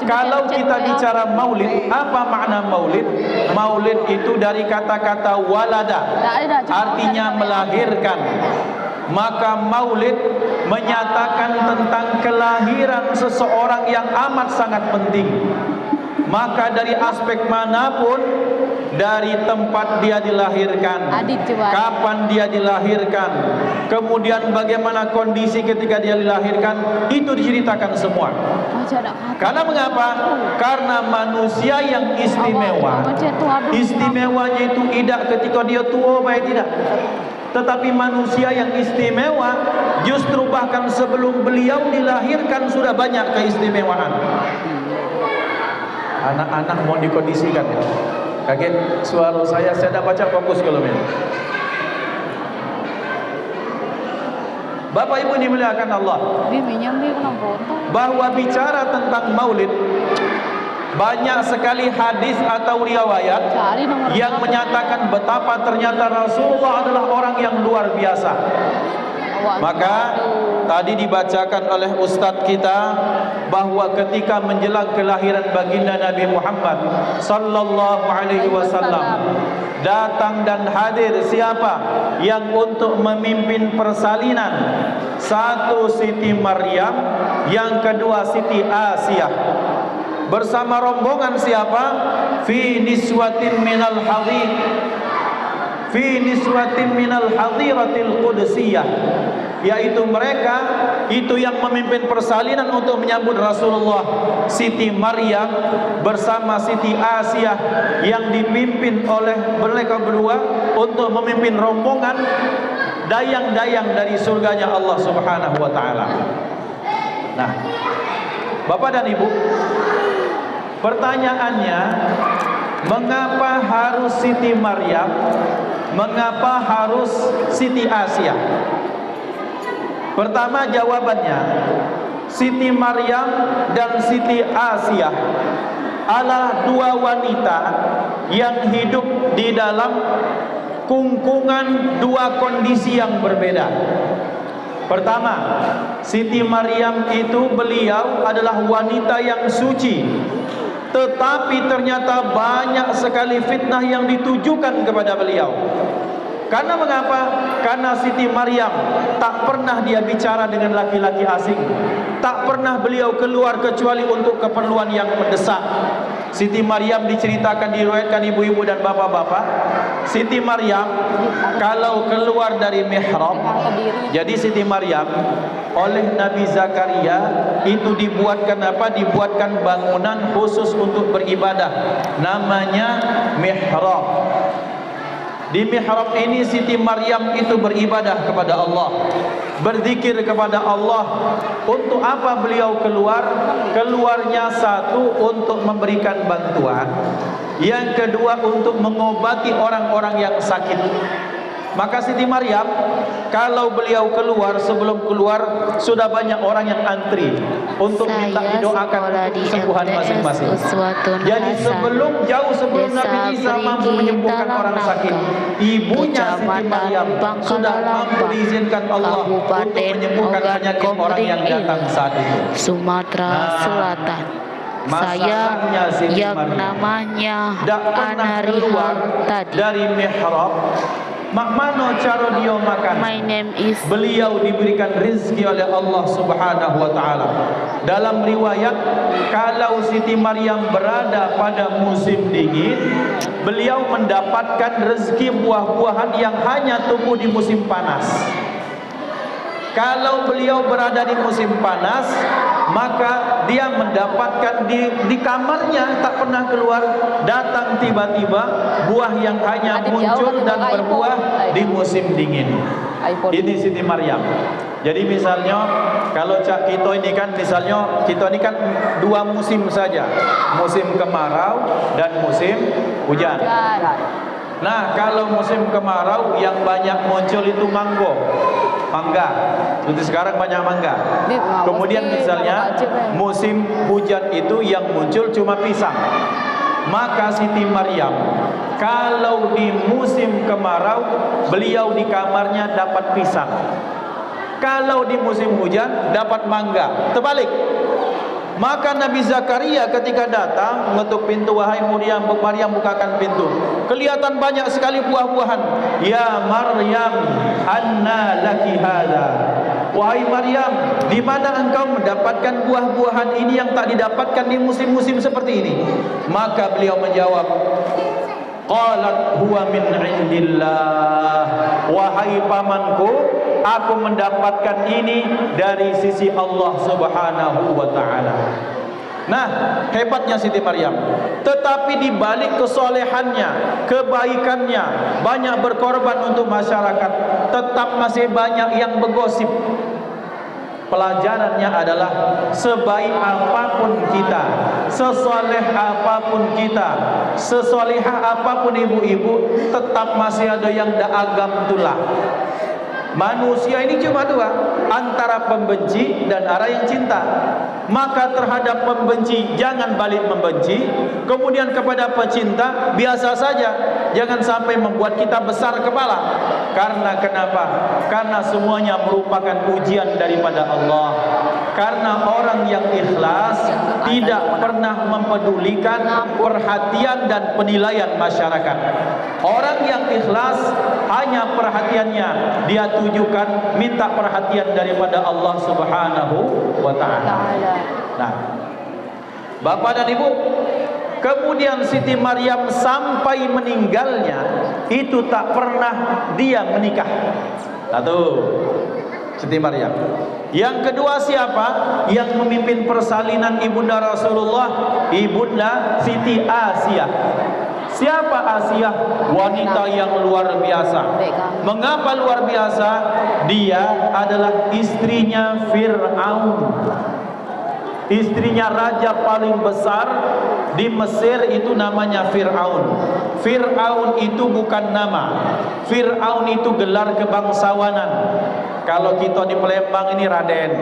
Kalau kita bicara maulid, apa makna maulid? Maulid itu dari kata-kata walada, artinya melahirkan. Maka maulid menyatakan tentang kelahiran seseorang yang amat sangat penting. Maka dari aspek manapun, dari tempat dia dilahirkan, kapan dia dilahirkan, kemudian bagaimana kondisi ketika dia dilahirkan, itu diceritakan semua. Karena mengapa? Karena manusia yang istimewa, istimewanya itu tidak ketika dia tua, baik tidak. Tetapi manusia yang istimewa justru bahkan sebelum beliau dilahirkan sudah banyak keistimewaan. Anak-anak mau dikondisikan ya. Kaget suara saya tidak baca fokus kalau ini. Bapak Ibu dimuliakan Allah, bahwa bicara tentang maulid, banyak sekali hadis atau riwayat yang menyatakan betapa ternyata Rasulullah adalah orang yang luar biasa. Maka tadi dibacakan oleh ustadz kita bahwa ketika menjelang kelahiran baginda Nabi Muhammad sallallahu alaihi wasallam, datang dan hadir siapa yang untuk memimpin persalinan? Satu Siti Maryam, yang kedua Siti Asiyah. Bersama rombongan siapa? Fi niswatin minal hadir, fi niswatin minal hadiratil qudsiyah, yaitu mereka itu yang memimpin persalinan untuk menyambut Rasulullah. Siti Maryam bersama Siti Asiyah yang dipimpin oleh mereka berdua untuk memimpin rombongan dayang-dayang dari surganya Allah Subhanahu wa taala. Nah, Bapak dan Ibu, pertanyaannya, mengapa harus Siti Maryam? Mengapa harus Siti Asia? Pertama jawabannya, Siti Maryam dan Siti Asia adalah dua wanita yang hidup di dalam kungkungan dua kondisi yang berbeda. Pertama, Siti Maryam itu beliau adalah wanita yang suci, tetapi ternyata banyak sekali fitnah yang ditujukan kepada beliau. Karena mengapa? Karena Siti Maryam tak pernah dia bicara dengan laki-laki asing. Tak pernah beliau keluar kecuali untuk keperluan yang mendesak. Siti Maryam diceritakan, diriwayatkan ibu-ibu dan bapak-bapak, Siti Maryam kalau keluar dari mihrab, jadi Siti Maryam oleh Nabi Zakaria itu dibuatkan apa? Dibuatkan bangunan khusus untuk beribadah, namanya mihrab. Di mihrab ini Siti Maryam itu beribadah kepada Allah, berzikir kepada Allah. Untuk apa beliau keluar? Keluarnya satu untuk memberikan bantuan, yang kedua untuk mengobati orang-orang yang sakit. Maka Siti Maryam kalau beliau keluar, sebelum keluar sudah banyak orang yang antri untuk minta didoakan untuk kesembuhan masing-masing. Jadi jauh sebelum Nabi Isa mampu menyembuhkan orang sakit, ibunya Siti Maryam sudah mampu diizinkan Allah untuk menyembuhkan penyakit orang yang datang saat itu. Sumatera Selatan. Saya yang namanya Anarihal tadi. Dari mihrab, mak mano cara dia makan? My name is. Beliau diberikan rezeki oleh Allah Subhanahu wa taala. Dalam riwayat, kalau Siti Maryam berada pada musim dingin, beliau mendapatkan rezeki buah-buahan yang hanya tumbuh di musim panas. Kalau beliau berada di musim panas, maka dia mendapatkan di kamarnya tak pernah keluar, datang tiba-tiba buah yang hanya muncul dan berbuah di musim dingin. Ini Siti Maryam. Jadi misalnya kalau kita ini kan dua musim saja, musim kemarau dan musim hujan. Nah, kalau musim kemarau yang banyak muncul itu mangga. Untuk sekarang banyak mangga. Kemudian misalnya musim hujan itu yang muncul cuma pisang. Maka Siti Maryam kalau di musim kemarau beliau di kamarnya dapat pisang. Kalau di musim hujan dapat mangga. Terbalik. Maka Nabi Zakaria ketika datang mengetuk pintu, wahai Maryam, bukakan pintu. Kelihatan banyak sekali buah-buahan. Ya Maryam, anna laki hadza. Wahai Maryam, di mana engkau mendapatkan buah-buahan ini yang tak didapatkan di musim-musim seperti ini? Maka beliau menjawab, qalat huwa min indillah. Wahai pamanku, aku mendapatkan ini dari sisi Allah Subhanahu wa taala. Nah, hebatnya Siti Maryam. Tetapi di balik kesolehannya, kebaikannya, banyak berkorban untuk masyarakat, tetap masih banyak yang bergosip. Pelajarannya adalah sebaik apapun kita, sesoleh apapun kita, sesolehah apapun ibu-ibu, tetap masih ada yang agam tulah. Manusia ini cuma dua, antara pembenci dan orang yang cinta. Maka terhadap pembenci jangan balik membenci, kemudian kepada pecinta biasa saja, jangan sampai membuat kita besar kepala. Karena kenapa? Karena semuanya merupakan ujian daripada Allah. Karena orang yang ikhlas tidak pernah mempedulikan perhatian dan penilaian masyarakat. Orang yang ikhlas hanya perhatiannya dia tujukan minta perhatian daripada Allah Subhanahu wa taala. Nah, Bapak dan Ibu, kemudian Siti Maryam sampai meninggalnya itu tak pernah dia menikah. Satu, Siti Maryam. Yang kedua siapa yang memimpin persalinan ibunda Rasulullah? Ibunda Siti Asia. Siapa Asia? Wanita yang luar biasa. Mengapa luar biasa? Dia adalah istrinya Fir'aun. Istrinya raja paling besar di Mesir itu namanya Fir'aun. Fir'aun itu bukan nama. Fir'aun itu gelar kebangsawanan. Kalau kita di Palembang ini Raden.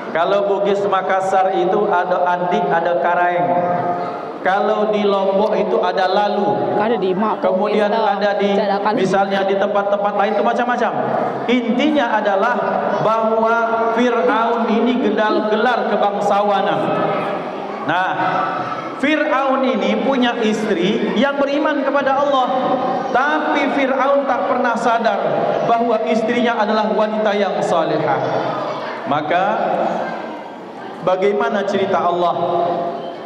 Kalau Bugis Makassar itu ada Andik, ada Karaeng. Kalau di Lombok itu ada Lalu. Kemudian ada di misalnya di tempat-tempat lain itu macam-macam. Intinya adalah bahwa Fir'aun ini gelar kebangsawanan. Nah, Fir'aun ini punya istri yang beriman kepada Allah. Tapi Fir'aun tak pernah sadar bahwa istrinya adalah wanita yang salihah. Maka bagaimana cerita Allah?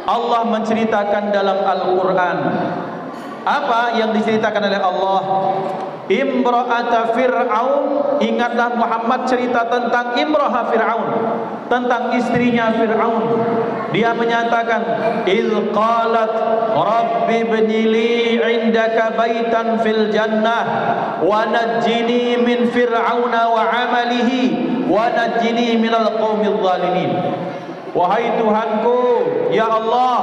Allah menceritakan dalam Al-Quran. Apa yang diceritakan oleh Allah? Imra'ata Fir'aun. Ingatlah Muhammad cerita tentang Imra'ah Fir'aun, tentang istrinya Fir'aun. Dia menyatakan, "Idh qalat Rabbi ibnili 'indaka baitan fil jannah wa najjini min Fir'auna wa 'amalihi wa najjini minal qaumidh dhalimin." Wahai Tuhanku, ya Allah,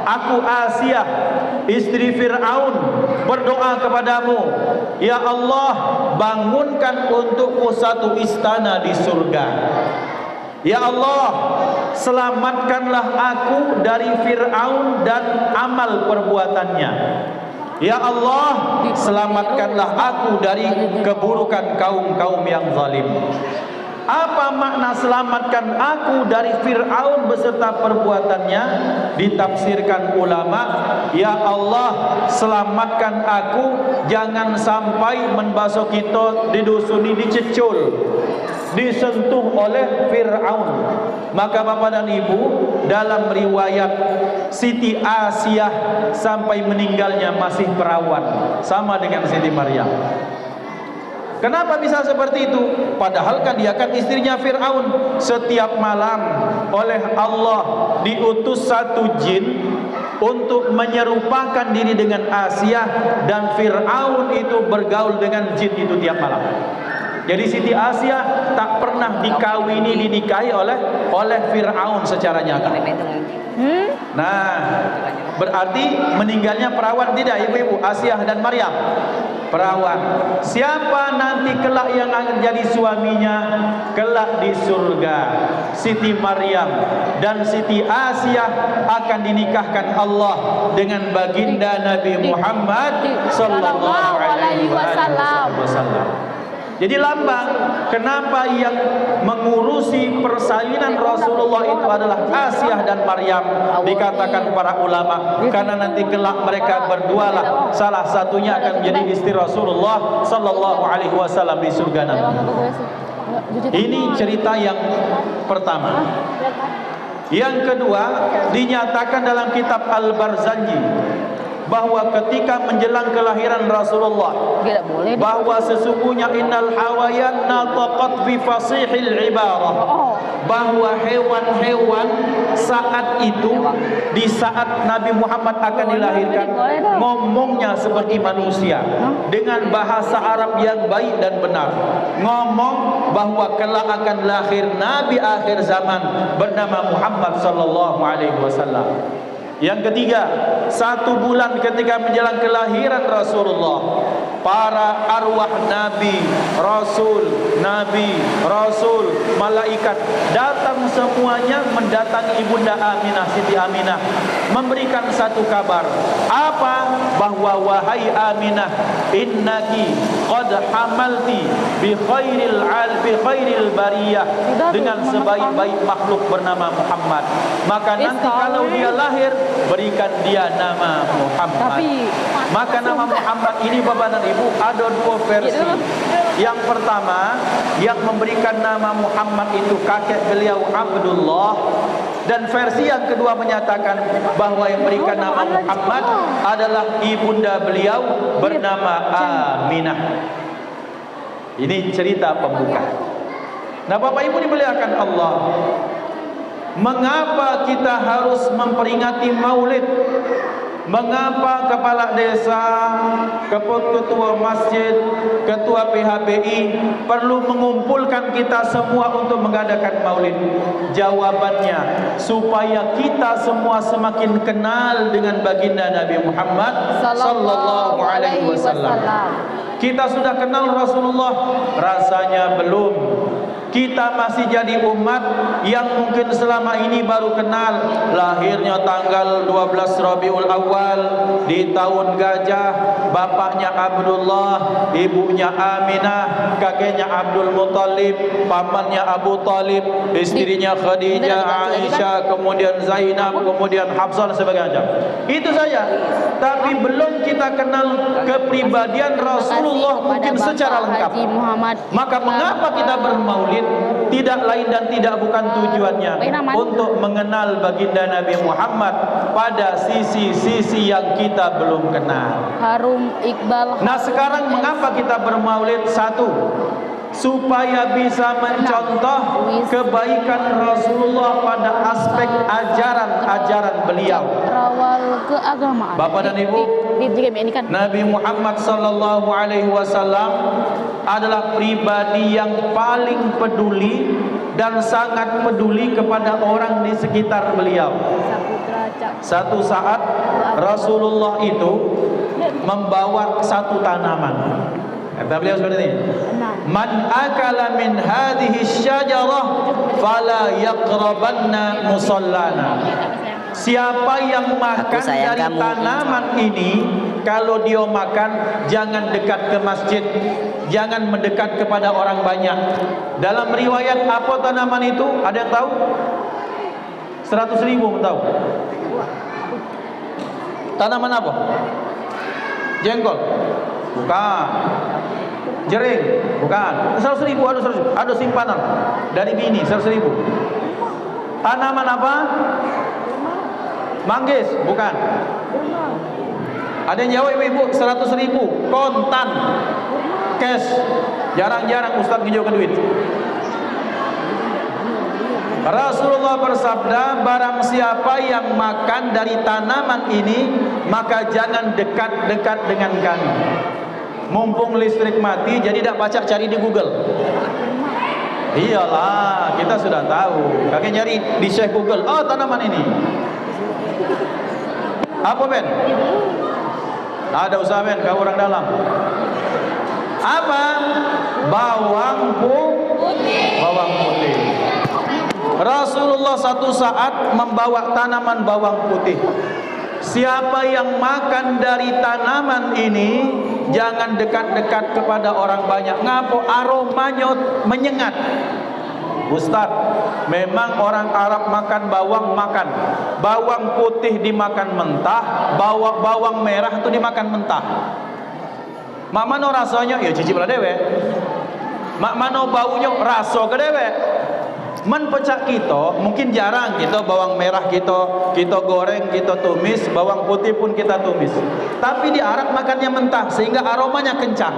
aku Asiyah, istri Fir'aun, berdoa kepadamu, ya Allah, bangunkan untukku satu istana di surga. Ya Allah, selamatkanlah aku dari Fir'aun dan amal perbuatannya. Ya Allah, selamatkanlah aku dari keburukan kaum-kaum yang zalim. Apa makna selamatkan aku dari Fir'aun beserta perbuatannya? Ditafsirkan ulama, ya Allah, selamatkan aku jangan sampai membasuh kita di dusun ini dicecul, disentuh oleh Fir'aun. Maka Bapak dan Ibu, dalam riwayat Siti Asiyah sampai meninggalnya masih perawan, sama dengan Siti Maryam. Kenapa bisa seperti itu? Padahal kan dia kan istrinya Fir'aun. Setiap malam oleh Allah diutus satu jin untuk menyerupakan diri dengan Asiyah, dan Fir'aun itu bergaul dengan jin itu tiap malam. Jadi Siti Asiyah tak pernah dinikahi oleh Fir'aun secara nyata. Nah, berarti meninggalnya perawan tidak, ibu-ibu? Asiyah dan Maryam perawan. Siapa nanti kelak yang akan jadi suaminya kelak di surga? Siti Maryam dan Siti Asiyah akan dinikahkan Allah dengan baginda Nabi Muhammad sallallahu alaihi wasallam. Jadi lambang kenapa yang mengurusi persalinan Rasulullah itu adalah Asiyah dan Maryam, dikatakan para ulama karena nanti kelak mereka berdualah salah satunya akan menjadi istri Rasulullah sallallahu alaihi wasallam di surga nanti. Ini cerita yang pertama. Yang kedua, dinyatakan dalam kitab Al-Barzanji bahwa ketika menjelang kelahiran Rasulullah, bahwa sesungguhnya innal hawayan nataqat bi fasihil ibarah, bahwa hewan-hewan saat itu, di saat Nabi Muhammad akan dilahirkan, ngomongnya seperti manusia dengan bahasa Arab yang baik dan benar. Ngomong bahwa kelak akan lahir Nabi akhir zaman bernama Muhammad sallallahu alaihi wasallam. Yang ketiga, 1 bulan ketika menjelang kelahiran Rasulullah, para arwah Nabi, Rasul, malaikat datang semuanya mendatangi Ibunda Aminah, Siti Aminah, memberikan satu kabar. Apa? Bahwa wahai Aminah, innaki qad hamalti bi khairil bariyah, dengan sebaik-baik makhluk bernama Muhammad. Maka nanti kalau dia lahir, berikan dia nama Muhammad. Maka nama Muhammad ini Bapak dan Ibu ada 2 versi. Yang pertama, yang memberikan nama Muhammad itu kakek beliau Abdullah, dan versi yang kedua menyatakan bahwa yang memberikan nama Muhammad adalah ibunda beliau bernama Aminah. Ini cerita pembuka. Nah, Bapak Ibu dimuliakan Allah, mengapa kita harus memperingati Maulid? Mengapa kepala desa, ketua masjid, ketua PHBI perlu mengumpulkan kita semua untuk mengadakan maulid? Jawabannya, supaya kita semua semakin kenal dengan baginda Nabi Muhammad sallallahu alaihi wasallam. Kita sudah kenal Rasulullah? Rasanya belum. Kita masih jadi umat yang mungkin selama ini baru kenal lahirnya tanggal 12 Rabiul Awal di tahun gajah, bapaknya Abdullah, ibunya Aminah, kakeknya Abdul Muttalib, pamannya Abu Talib, istrinya Khadijah, Aisyah, kemudian Zainab, kemudian Hafsah dan sebagainya. Itu saja. Tapi belum kita kenal kepribadian Rasulullah mungkin secara lengkap. Maka mengapa kita bermaulid? Tidak lain dan tidak bukan tujuannya untuk mengenal baginda Nabi Muhammad pada sisi-sisi yang kita belum kenal. Harum Iqbal. Nah, sekarang mengapa kita bermaulid? Satu, supaya bisa mencontoh kebaikan Rasulullah pada aspek ajaran-ajaran beliau. Rawal keagamaan. Bapak dan Ibu, Nabi Muhammad sallallahu alaihi wasallam adalah pribadi yang paling peduli dan sangat peduli kepada orang di sekitar beliau. Satu saat Rasulullah itu membawa satu tanaman. Kata beliau seperti ini, man akala min hadhihi syajarah fala yaqrabanna musallana. Siapa yang makan dari tanaman ini, kalau dia makan jangan dekat ke masjid, jangan mendekat kepada orang banyak. Dalam riwayat apa tanaman itu? Ada yang tahu? 100.000 tahu? Tanaman apa? Jengkol? Bukan. Jering? Bukan. 100.000 ada simpanan dari bini 100.000. Tanaman apa? Manggis? Bukan. Ada yang jawab ibu-ibu? 100.000 kontan, cash. Jarang-jarang Ustaz ngejauhkan duit. Rasulullah bersabda, barang siapa yang makan dari tanaman ini, maka jangan dekat-dekat dengan kami. Mumpung listrik mati, jadi tidak baca cari di Google. Iyalah, kita sudah tahu. Kakek nyari di Syekh Google, oh tanaman ini. Apa Ben? Ada usaha Ben, kau orang dalam. Apa? Bawang putih. Bawang putih. Rasulullah satu saat membawa tanaman bawang putih. Siapa yang makan dari tanaman ini, jangan dekat-dekat kepada orang banyak. Ngapo? Aromanya menyengat. Ustaz, memang orang Arab makan bawang, makan bawang putih dimakan mentah, bawang merah itu dimakan mentah. Mak mano rasanya? Ya cicip lah dewe. Mak mano baunya? Raso ke dewe. Men pecah kita mungkin jarang kita bawang merah kita goreng, kita tumis, bawang putih pun kita tumis. Tapi di Arab makannya mentah sehingga aromanya kencang.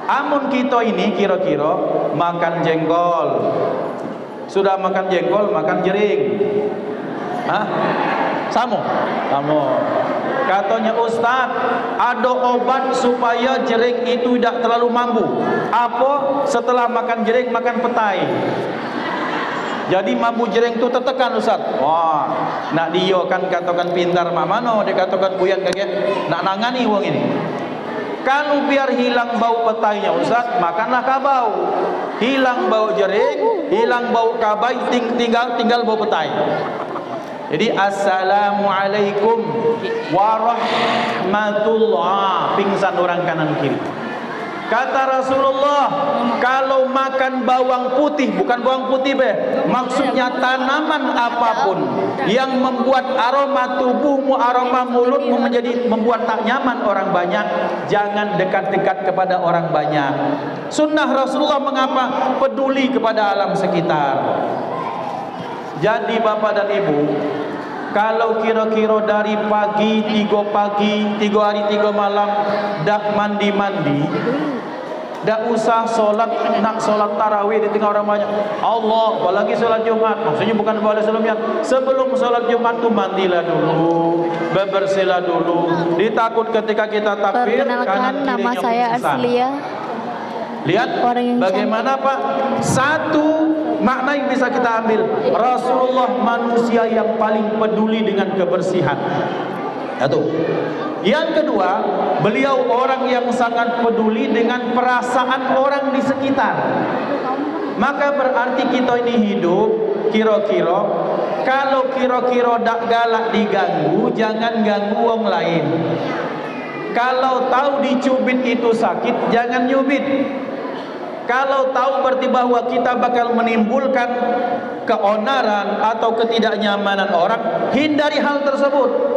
Amun kita ini kira-kira makan jengkol. Sudah makan jengkol, makan jering. Hah? Samo. Katanya Ustaz, ada obat supaya jering itu tidak terlalu mambu. Apa? Setelah makan jering, makan petai. Jadi mambu jering itu tertekan Ustaz. Wah, nak dia kan katakan pintar mamano, dia katakan buyan kakek nak nangani wong ini. Kalau biar hilang bau petainya Ustaz, makanlah kabau. Hilang bau jering, hilang bau kabai, tinggal bau petai. Jadi assalamualaikum warahmatullah. Pingsan orang kanan kiri. Kata Rasulullah, kalau makan bawang putih, bukan bawang putih maksudnya tanaman apapun yang membuat aroma tubuhmu, aroma mulutmu membuat tak nyaman orang banyak, jangan dekat-dekat kepada orang banyak. Sunnah Rasulullah mengapa? Peduli kepada alam sekitar. Jadi Bapak dan Ibu, kalau kira-kira dari pagi 3 hari 3 malam dak mandi-mandi, Tidak usah nak solat tarawih di tengah orang banyak. Allah, apalagi solat Jumat. Maksudnya bukan boleh sebelumnya. Sebelum solat Jumat tu mandilah dulu, bebersihlah dulu. Ditakut ketika kita takbir Perkenalkan, nama saya Aslia. Lihat bagaimana Pak, satu makna yang bisa kita ambil. Rasulullah manusia yang paling peduli dengan kebersihan. Satu. Yang kedua, beliau orang yang sangat peduli dengan perasaan orang di sekitar. Maka berarti kita ini hidup kira-kira, kalau kira-kira dak galak diganggu, jangan ganggu orang lain. Kalau tahu dicubit itu sakit, jangan nyubit. Kalau tahu berarti bahwa kita bakal menimbulkan keonaran atau ketidaknyamanan orang, hindari hal tersebut.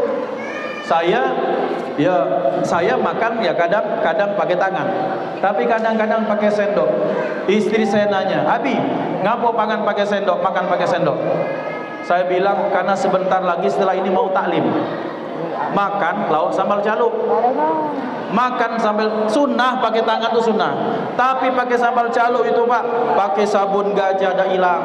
Saya makan ya kadang pakai tangan, tapi kadang-kadang pakai sendok. Istri saya nanya, "Abi, ngapo makan pakai sendok? Makan pakai sendok?" Saya bilang karena sebentar lagi setelah ini mau taklim. Makan lauk sambal caluk. Makan sambil sunnah pakai tangan itu sunnah. Tapi pakai sambal caluk itu Pak, pakai sabun gajah dah hilang,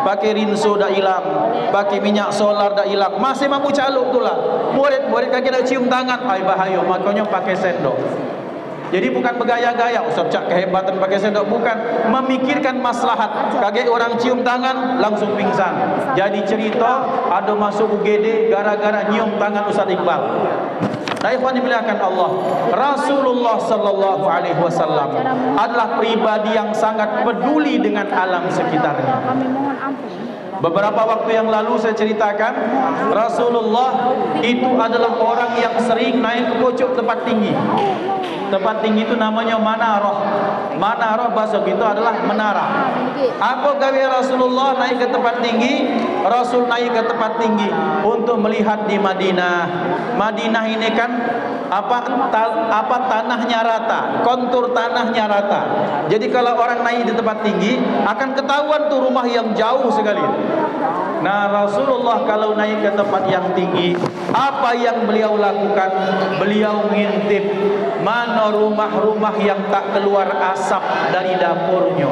pakai rinso dah hilang, pakai minyak solar dah hilang, masih mampu caluk tu lah. Murid kaki nak cium tangan, ay bahaya, makanya pakai sendok. Jadi bukan bergaya-gaya, Ustaz cak kehebatan pakai sendok, bukan, memikirkan maslahat. Kaget orang cium tangan langsung pingsan. Jadi cerita ada masuk UGD gara-gara nyium tangan Ustaz Iqbal. Nah, ikhwan dimuliakan Allah, Rasulullah sallallahu alaihi wasallam adalah pribadi yang sangat peduli dengan alam sekitarnya. Beberapa waktu yang lalu saya ceritakan, Rasulullah itu adalah orang yang sering naik ke pojok tempat tinggi. Tempat tinggi itu namanya manarah. Manarah bahasa kita adalah menara. Apa gawe Rasulullah naik ke tempat tinggi? Rasul naik ke tempat tinggi untuk melihat di Madinah. Madinah ini kan tanahnya rata, kontur tanahnya rata. Jadi kalau orang naik di tempat tinggi akan ketahuan tuh rumah yang jauh sekali. Nah, Rasulullah kalau naik ke tempat yang tinggi, apa yang beliau lakukan? Beliau ngintip mana rumah-rumah yang tak keluar asap dari dapurnya.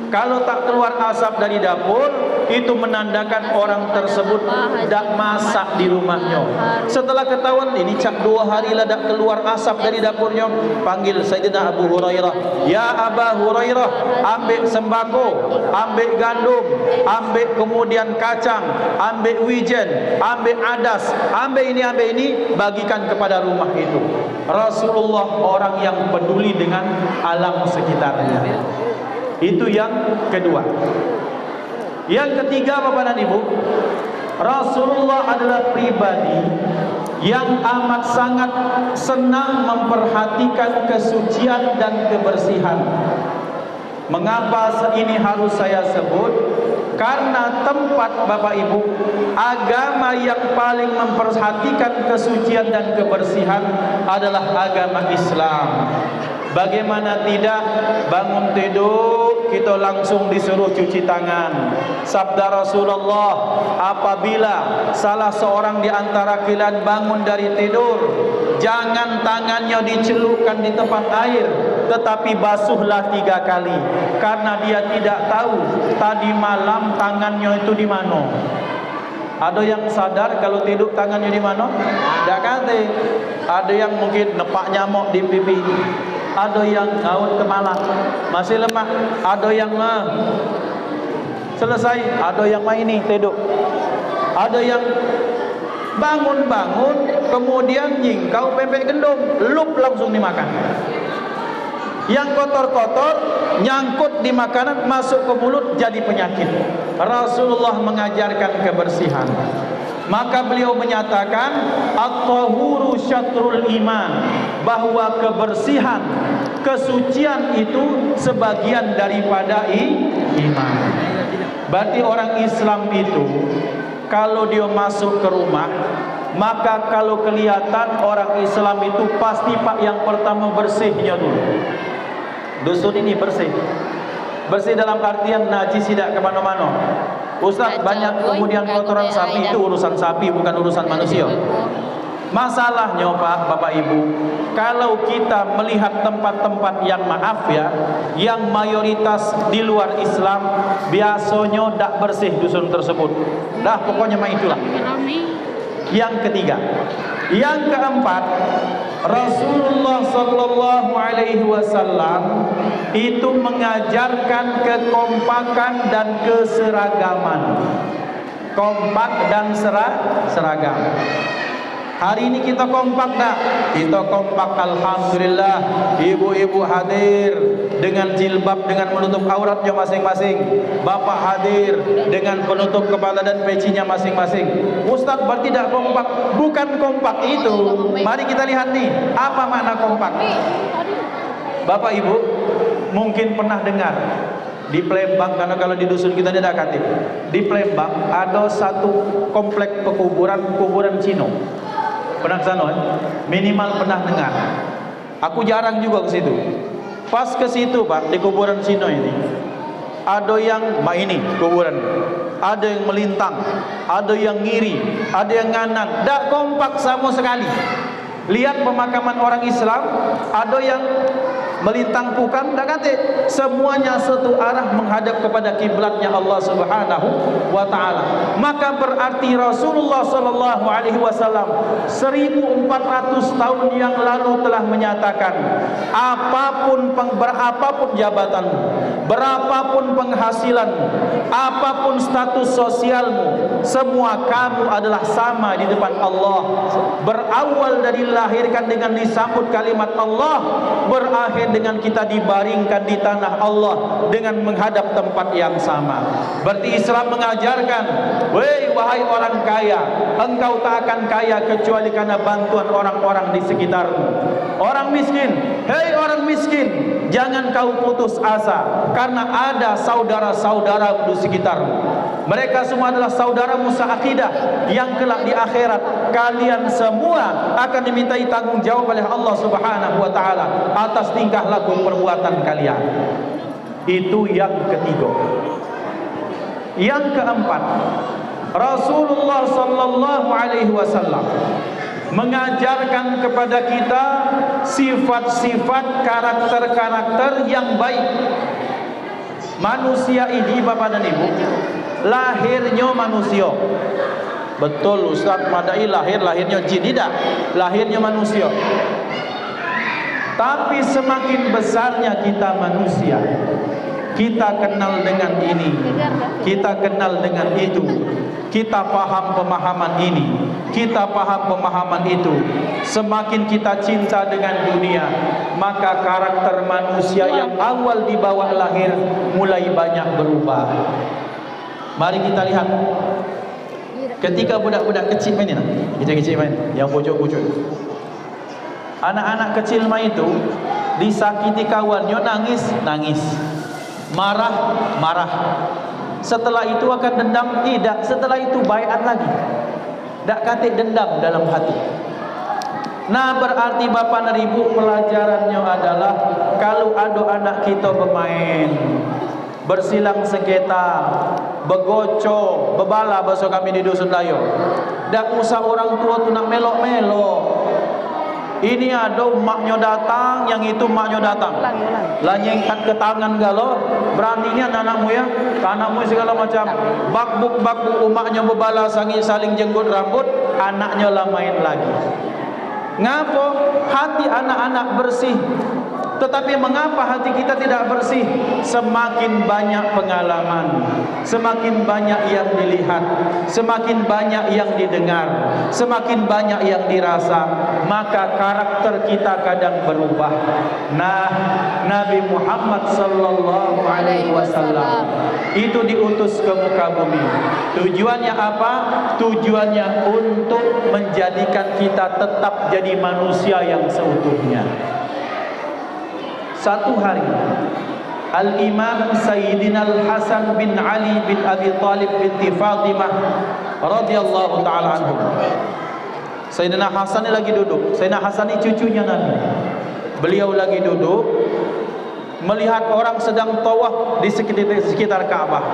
Kalau tak keluar asap dari dapur, itu menandakan orang tersebut tak masak di rumahnya. Setelah ketahuan ini cak 2 hari lah tak keluar asap dari dapurnya, panggil Sayyidina Abu Hurairah. Ya Aba Hurairah, ambil sembako, ambil gandum, ambil kemudian kacang, ambil wijen, ambil adas, ambil ini, bagikan kepada rumah itu. Rasulullah orang yang peduli dengan alam sekitarnya. Itu yang kedua. Yang ketiga Bapak dan Ibu, Rasulullah adalah pribadi yang amat sangat senang memperhatikan kesucian dan kebersihan. Mengapa ini harus saya sebut? Karena tempat Bapak Ibu, agama yang paling memperhatikan kesucian dan kebersihan adalah agama Islam. Bagaimana tidak, bangun tidur kita langsung disuruh cuci tangan. Sabda Rasulullah, apabila salah seorang di antara kalian bangun dari tidur, jangan tangannya dicelupkan di tempat air, tetapi basuhlah 3 kali, karena dia tidak tahu tadi malam tangannya itu di mana. Ada yang sadar kalau tidur tangannya di mana? Tak kata. Ada yang mungkin nepak nyamuk di pipi, ada yang ngaut kepala masih lemah, ada yang selesai, ada yang ini tidur, ada yang bangun kemudian nyingkau pempek gendong, lup langsung dimakan. Yang kotor-kotor nyangkut di makanan, masuk ke mulut, jadi penyakit. Rasulullah mengajarkan kebersihan. Maka beliau menyatakan at-tahuru syatrul iman, bahwa kebersihan, kesucian itu sebagian daripada iman. Berarti orang Islam itu kalau dia masuk ke rumah, maka kalau kelihatan orang Islam itu pasti Pak yang pertama bersihnya dulu. Dusun ini bersih. Bersih dalam artian najis tidak kemana-mana. Ustaz, banyak kemudian kotoran sapi, itu urusan sapi bukan urusan manusia. Masalahnya Pak, Bapak Ibu, kalau kita melihat tempat-tempat yang maaf ya, yang mayoritas di luar Islam, biasanya tak bersih dusun tersebut. Dah pokoknya mah itulah. Yang ketiga, yang keempat, Rasulullah sallallahu alaihi wasallam itu mengajarkan kekompakan dan keseragaman. Kompak dan seragam. Hari ini kita kompak tak? Kita kompak, alhamdulillah. Ibu-ibu hadir dengan jilbab, dengan menutup auratnya masing-masing. Bapak hadir dengan penutup kepala dan pecinya masing-masing. Ustaz berarti tidak kompak. Bukan kompak itu. Mari kita lihat nih, apa makna kompak. Bapak Ibu mungkin pernah dengar di Palembang, karena kalau di dusun kita tidak aktif. Di Palembang ada satu komplek kuburan Cina. Pernah ke sana? Minimal pernah dengar. Aku jarang juga ke situ. Pas ke situ Pak, di kuburan Cina ini, ada yang ini kuburan, ada yang melintang, ada yang ngiri, ada yang nganan. Tak kompak sama sekali. Lihat pemakaman orang Islam, ada yang melintang bukan, tak kata semuanya satu arah menghadap kepada kiblatnya Allah Subhanahu wa taala. Maka berarti Rasulullah sallallahu alaihi wasallam 1400 tahun yang lalu telah menyatakan, berapapun jabatanmu, berapapun penghasilanmu, apapun status sosialmu, semua kamu adalah sama di depan Allah. Berawal dari dilahirkan dengan disambut kalimat Allah, berakhir dengan kita dibaringkan di tanah Allah dengan menghadap tempat yang sama. Berarti Islam mengajarkan, wahai orang kaya, engkau tak akan kaya kecuali karena bantuan orang-orang di sekitarmu. Orang miskin, hei orang miskin, jangan kau putus asa, karena ada saudara-saudara di sekitarmu. Mereka semua adalah saudaramu seakidah, yang kelak di akhirat kalian semua akan dimintai tanggung jawab oleh Allah Subhanahu wa taala atas tingkah laku perbuatan kalian. Itu yang ketiga. Yang keempat, Rasulullah sallallahu alaihi wasallam mengajarkan kepada kita sifat-sifat karakter-karakter yang baik. Manusia ini Bapak dan Ibu, lahirnya manusia. Betul Ustaz Madai, lahirnya jin, tidak, lahirnya manusia. Tapi semakin besarnya kita manusia, kita kenal dengan ini, kita kenal dengan itu, kita paham pemahaman ini, kita paham pemahaman itu. Semakin kita cinta dengan dunia, maka karakter manusia yang awal di bawah lahir mulai banyak berubah. Mari kita lihat ketika budak-budak kecil main ni, kecil-kecil main, yang pucuk-pucuk. Anak-anak kecil main itu disakiti kawannya, nangis, marah. Setelah itu akan dendam? Tidak. Setelah itu baiat lagi. Tak kata dendam dalam hati. Nah, berarti Bapak dan Ibu, pelajarannya adalah kalau ada anak kita bermain, bersilang sengketa, begoco, bebala bahasa kami di dusun Dayo, tak usah orang tua tu nak melok-melok. Ini ada maknya datang, yang itu maknya datang, lanyengkan ke tangan galau, beraninya anakmu ya, anakmu segala macam, bakbuk umaknya bebala saling jenggot rambut, anaknya lah main lagi. Ngapa hati anak-anak bersih, tetapi mengapa hati kita tidak bersih? Semakin banyak pengalaman, semakin banyak yang dilihat, semakin banyak yang didengar, semakin banyak yang dirasa, maka karakter kita kadang berubah. Nah, Nabi Muhammad sallallahu alaihi wasallam itu diutus ke muka bumi. Tujuannya apa? Tujuannya untuk menjadikan kita tetap jadi manusia yang seutuhnya. Satu hari Al-Imam Sayyidina Al-Hasan bin Ali bin Abi Talib binti Fatimah radhiyallahu ta'ala anhu. Sayyidina Hasan ini lagi duduk. Sayyidina Hasan ini cucunya Nabi. Beliau lagi duduk melihat orang sedang tawaf di sekitar Ka'bah.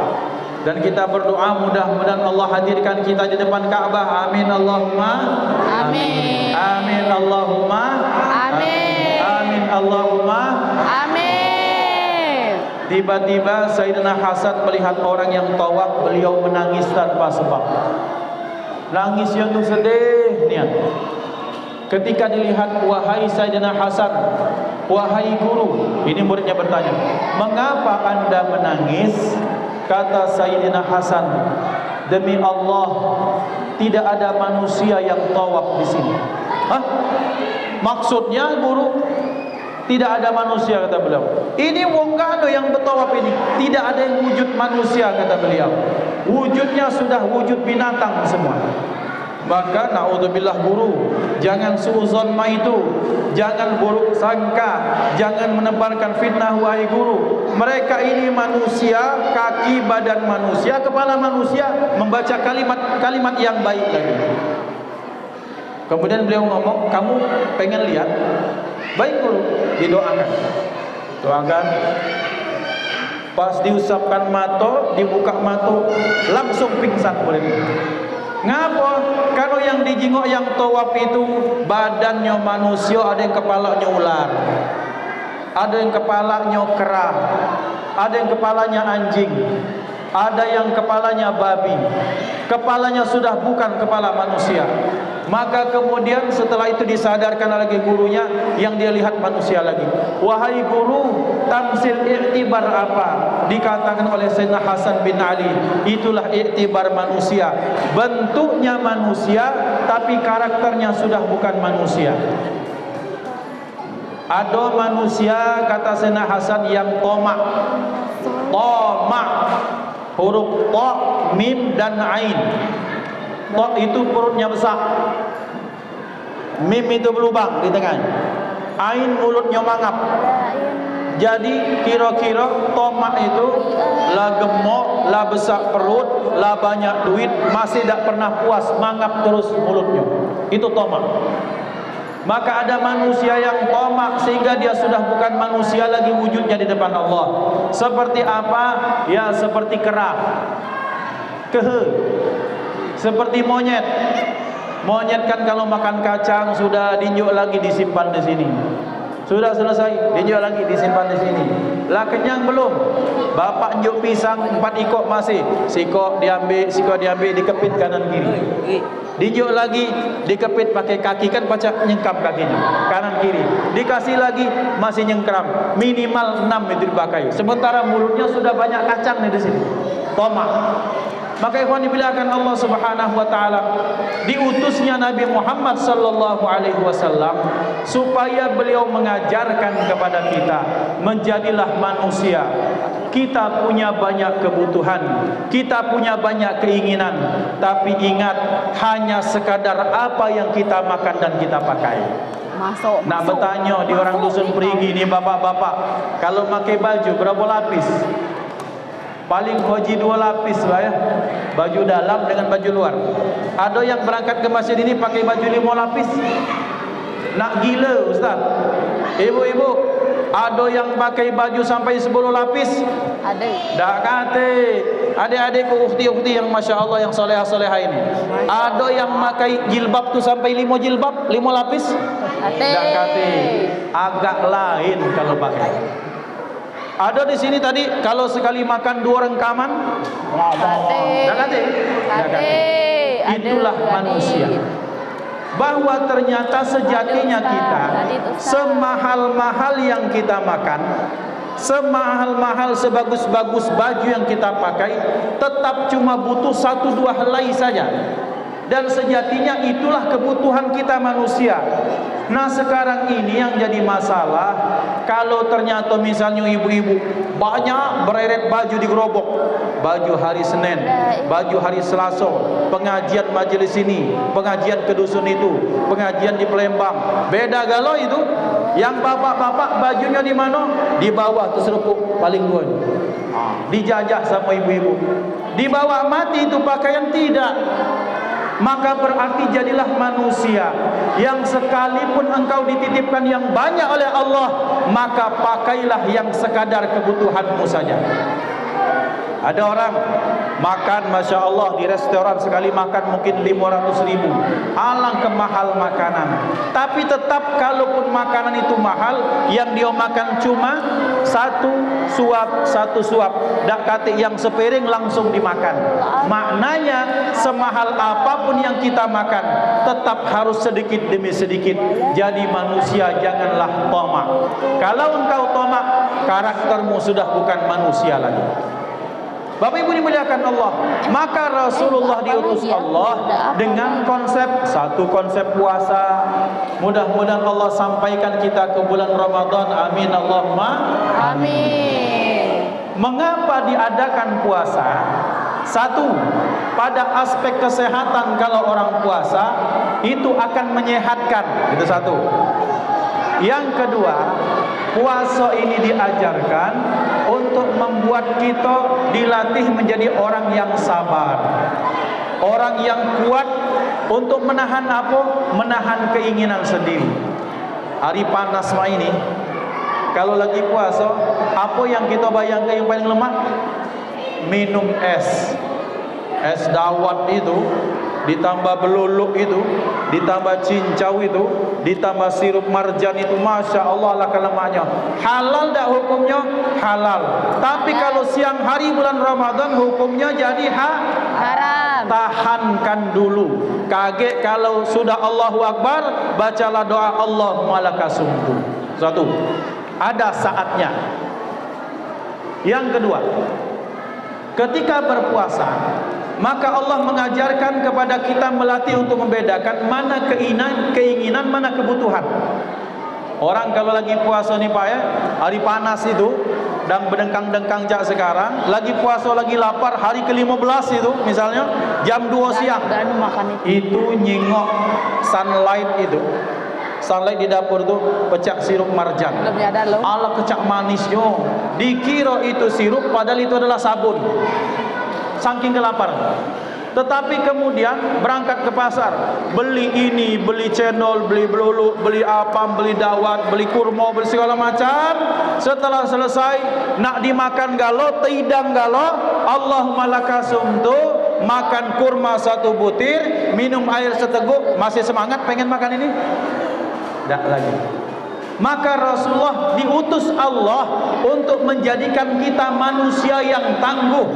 Dan kita berdoa mudah-mudahan Allah hadirkan kita di depan Ka'bah. Amin Allahumma Amin. Amin Allahumma Amin. Amin Allahumma Amin. Tiba-tiba Sayyidina Hasan melihat orang yang tawaf, beliau menangis tanpa sebab. Nangis yang sedih niat. Ketika dilihat, wahai Sayyidina Hasan, wahai guru, ini muridnya bertanya, mengapa anda menangis? Kata Sayyidina Hasan, demi Allah, tidak ada manusia yang tawaf di sini. Hah? Maksudnya guru, tidak ada manusia, kata beliau. Ini wong kano yang bertawaf ini, tidak ada yang wujud manusia, kata beliau. Wujudnya sudah wujud binatang semua. Maka naudzubillah guru, jangan suuzon ma itu, jangan buruk sangka, jangan menebarkan fitnah wahai guru. Mereka ini manusia, kaki badan manusia, kepala manusia, membaca kalimat yang baik lagi. Kemudian beliau ngomong, kamu pengen lihat? Baik guru, didoakan. Doakan. Pas diusapkan mata, dibuka mata, langsung pingsan boleh. Ngapa? Kalau yang dijengok yang tawaf itu badannya manusia, ada yang kepalanya ular, ada yang kepalanya kera, ada yang kepalanya anjing, ada yang kepalanya babi. Kepalanya sudah bukan kepala manusia. Maka kemudian setelah itu disadarkan lagi gurunya, yang dia lihat manusia lagi. Wahai guru, tamsil i'tibar apa? Dikatakan oleh Sayyidina Hasan bin Ali, itulah i'tibar manusia. Bentuknya manusia, tapi karakternya sudah bukan manusia. Ada manusia, kata Sayyidina Hasan, yang tomak. Tomak, huruf to, mim dan ain. To itu perutnya besar, mim itu berlubang di tengah, ain mulutnya mangap. Jadi kira-kira tomak itu lah gemuk, lah besar perut, lah banyak duit, masih tidak pernah puas, mangap terus mulutnya. Itu tomak. Maka ada manusia yang tomak sehingga dia sudah bukan manusia lagi wujudnya di depan Allah. Seperti apa? Ya seperti kera, kehe, seperti monyet. Monyet kan kalau makan kacang sudah diinjak lagi disimpan di sini. Sudah selesai, diinjak lagi disimpan di sini. Lah kenyang belum? Bapak injak pisang 4 ikok masih. Sikok diambil, dikepit kanan kiri. Diinjak lagi, dikepit pakai kaki, kan baca nyengkam kakinya kanan kiri. Dikasih lagi masih nyengkram. Minimal 6 itu dipakai. Sementara mulutnya sudah banyak kacang di sini. Tomak. Maka ikhwan dibilangkan Allah Subhanahu wa taala, diutusnya Nabi Muhammad sallallahu alaihi wasallam supaya beliau mengajarkan kepada kita, menjadilah manusia. Kita punya banyak kebutuhan, kita punya banyak keinginan, tapi ingat, hanya sekadar apa yang kita makan dan kita pakai. Nak bertanya di orang dusun perigi ni, bapak-bapak, kalau pakai baju berapa lapis? Paling hoji 2 lapis lah ya, baju dalam dengan baju luar. Ada yang berangkat ke masjid ini pakai baju 5 lapis. Nak gila Ustaz. Ibu-ibu, ada yang pakai baju sampai 10 lapis? Ada. Tak kata. Adik-adikku, ukhti-ukhti yang Masya Allah, yang soleha-soleha ini, ada yang pakai jilbab tu sampai 5 jilbab, 5 lapis? Ada. Tak kata. Agak lain kalau pakai. Ada di sini tadi kalau sekali makan 2 rengkaman? Dah kata? Itulah manusia. Bahwa ternyata sejatinya kita, semahal-mahal yang kita makan, semahal-mahal sebagus-bagus baju yang kita pakai, tetap cuma butuh 1-2 helai saja. Dan sejatinya itulah kebutuhan kita manusia. Nah sekarang ini yang jadi masalah, kalau ternyata misalnya ibu-ibu banyak bereret baju di gerobok, baju hari Senin, baju hari Selasa, pengajian majelis ini, pengajian ke dusun itu, pengajian di Palembang, beda galau itu. Yang bapak-bapak bajunya di mana? Di bawah terserupuk paling luar, dijajah sama ibu-ibu. Di bawah mati itu pakaian tidak. Maka berarti jadilah manusia yang sekalipun engkau dititipkan yang banyak oleh Allah, maka pakailah yang sekadar kebutuhanmu saja. Ada orang makan, Masya Allah, di restoran sekali makan mungkin 500.000. Alangkah mahal makanan. Tapi tetap kalaupun makanan itu mahal, yang dia makan cuma satu suap. Dak kate yang sepiring langsung dimakan. Maknanya semahal apapun yang kita makan, tetap harus sedikit demi sedikit. Jadi manusia janganlah tamak. Kalau engkau tamak, karaktermu sudah bukan manusia lagi. Bapak Ibu dimuliakan Allah, maka Rasulullah diutus Allah dengan satu konsep puasa. Mudah-mudahan Allah sampaikan kita ke bulan Ramadan. Amin Allahumma amin. Mengapa diadakan puasa? Satu, pada aspek kesehatan, kalau orang puasa itu akan menyehatkan. Itu satu. Yang kedua, puasa ini diajarkan untuk membuat kita dilatih menjadi orang yang sabar, orang yang kuat untuk menahan apa? Menahan keinginan sendiri. Hari panas ini, kalau lagi puasa, apa yang kita bayangkan yang paling lemah? Minum es dawat itu, ditambah beluluk itu, ditambah cincau itu, ditambah sirup marjan itu, Masya Allah lah lemaknya. Halal tak hukumnya? Halal. Tapi kalau siang hari bulan Ramadan hukumnya jadi haram. Tahankan dulu. Kaget kalau sudah Allahu Akbar, bacalah doa Allahumma lakasumtu. Satu, ada saatnya. Yang kedua, ketika berpuasa, maka Allah mengajarkan kepada kita, melatih untuk membedakan mana keinginan, mana kebutuhan. Orang kalau lagi puasa nih Pak ya, hari panas itu, dan berdengkang-dengkang jak sekarang, lagi puasa, lagi lapar, hari ke-15 itu, misalnya jam 2 siang, itu nyingok sunlight itu. Sunlight di dapur itu pecah sirup marjan. Ala kecak manisnya. Dikira itu sirup, padahal itu adalah sabun. Saking kelapar. Tetapi kemudian berangkat ke pasar, beli ini, beli cendol, beli belulu, beli apam, beli dawat, beli kurma, beli segala macam. Setelah selesai, nak dimakan galo, tidang galo, Allahumma lakasumtu, makan kurma 1 butir, minum air seteguk, masih semangat pengen makan ini? Tak lagi. Maka Rasulullah diutus Allah untuk menjadikan kita manusia yang tangguh.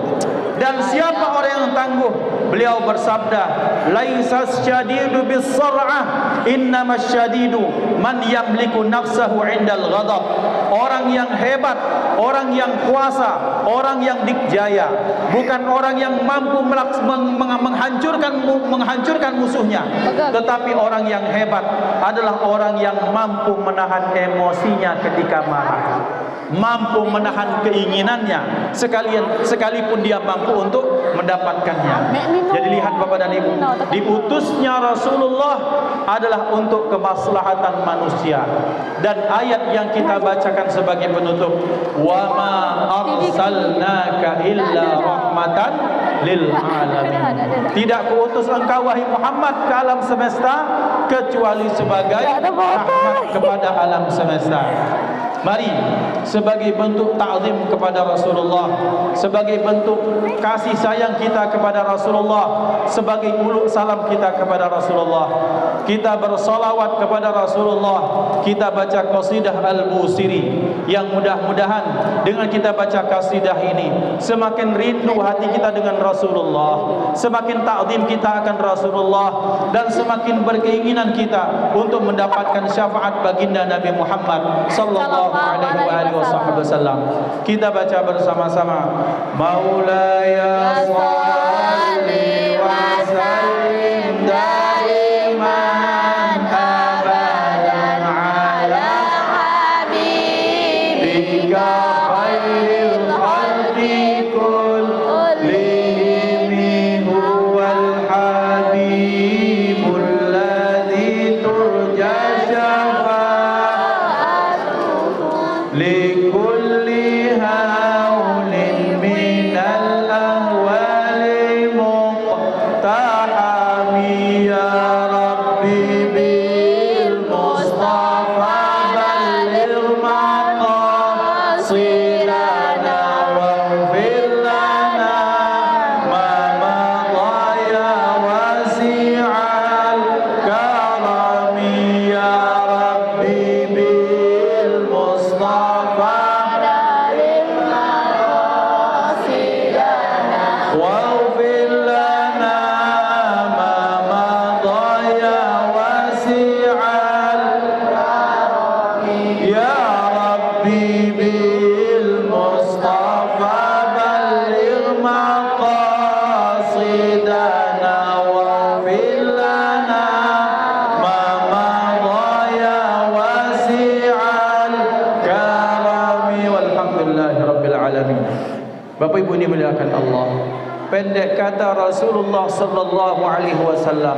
Dan siapa orang yang tangguh? Beliau bersabda, laisas syadidu bis-sar'ah, innamas syadidu man yamliku nafsahu 'indal ghadab. Orang yang hebat, orang yang kuasa, orang yang dikjaya, bukan orang yang mampu menghancurkan musuhnya. Tetapi orang yang hebat adalah orang yang mampu menahan emosinya ketika marah, mampu menahan keinginannya, sekalipun dia mampu untuk mendapatkannya. Jadi lihat Bapak dan Ibu, diutusnya Rasulullah adalah untuk kemaslahatan manusia. Dan ayat yang kita bacakan sebagai penutup, wa ma arsalnaka illa rahmatan lil alamin. Tidak kuutus engkau wahai Muhammad ke alam semesta kecuali sebagai rahmat kepada alam semesta. Mari sebagai bentuk ta'zim kepada Rasulullah, sebagai bentuk kasih sayang kita kepada Rasulullah, sebagai uluk salam kita kepada Rasulullah, kita bersolawat kepada Rasulullah, kita baca qasidah Al-Busiri, yang mudah-mudahan dengan kita baca qasidah ini semakin rindu hati kita dengan Rasulullah, semakin ta'zim kita akan Rasulullah, dan semakin berkeinginan kita untuk mendapatkan syafaat baginda Nabi Muhammad sallallahu alaihi wasallam. Kita baca bersama-sama, Maulaya shalli wa sallim daiman abadan ala habibika khairil khalqi kullihim huwal habibul ladzi turja likulli haulin minal ahwali Bapak Ibu dimuliakan Allah, pendek kata Rasulullah sallallahu alaihi wasallam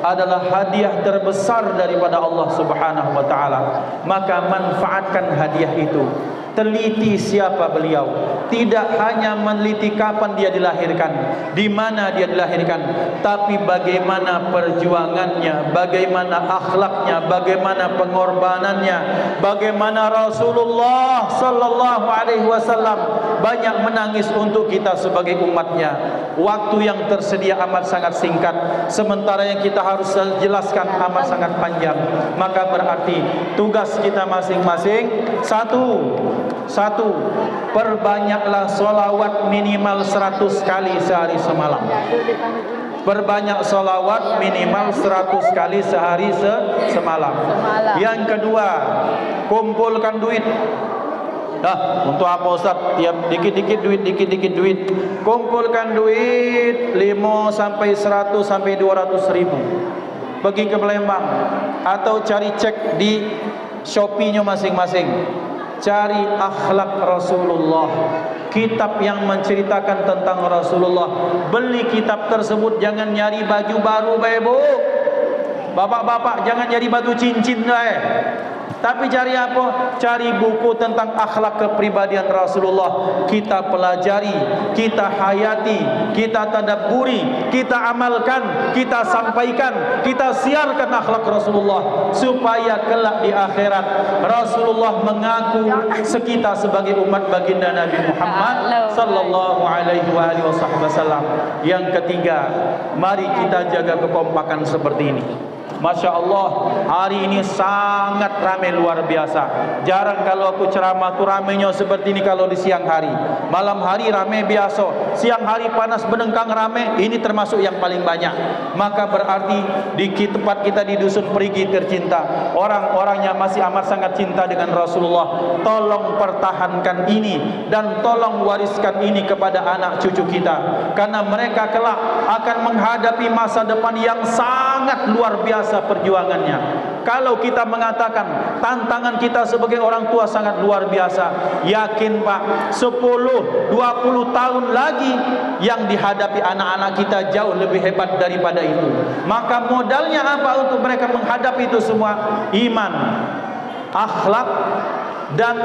adalah hadiah terbesar daripada Allah Subhanahu wa taala. Maka manfaatkan hadiah itu. Teliti siapa beliau. Tidak hanya meneliti kapan dia dilahirkan, di mana dia dilahirkan, tapi bagaimana perjuangannya, bagaimana akhlaknya, bagaimana pengorbanannya, bagaimana Rasulullah sallallahu alaihi wasallam banyak menangis untuk kita sebagai umatnya. Waktu yang tersedia amat sangat singkat, sementara yang kita harus jelaskan amat sangat panjang. Maka berarti tugas kita masing-masing satu, perbanyaklah sholawat minimal 100 kali sehari semalam. Perbanyak sholawat minimal 100 kali sehari semalam. Yang kedua, kumpulkan duit. Untuk apa Ustaz? Tiap dikit-dikit duit. Kumpulkan duit 5 sampai 100 sampai 200 ribu. Pergi ke Palembang atau cari cek di Shopee-nya masing-masing. Cari akhlak Rasulullah, kitab yang menceritakan tentang Rasulullah. Beli kitab tersebut, jangan nyari baju baru ibu. Bapak-bapak jangan nyari baju cincin tapi cari apa? Cari buku tentang akhlak kepribadian Rasulullah. Kita pelajari, kita hayati, kita tadabburi, kita amalkan, kita sampaikan, kita siarkan akhlak Rasulullah, supaya kelak di akhirat Rasulullah mengaku kita sebagai umat baginda Nabi Muhammad sallallahu alaihi wasallam. Yang ketiga, mari kita jaga kekompakan seperti ini. Masya Allah, hari ini sangat ramai luar biasa. Jarang kalau aku ceramah tu ramainya seperti ini kalau di siang hari. Malam hari ramai biasa, siang hari panas berdengkang ramai. Ini termasuk yang paling banyak. Maka berarti di tempat kita di dusun Perigi tercinta, orang-orangnya masih amat sangat cinta dengan Rasulullah. Tolong pertahankan ini dan tolong wariskan ini kepada anak cucu kita, karena mereka kelak akan menghadapi masa depan yang sangat luar biasa perjuangannya. Kalau kita mengatakan tantangan kita sebagai orang tua sangat luar biasa, yakin Pak, 10, 20 tahun lagi yang dihadapi anak-anak kita jauh lebih hebat daripada itu. Maka modalnya apa untuk mereka menghadapi itu semua? Iman, akhlak, dan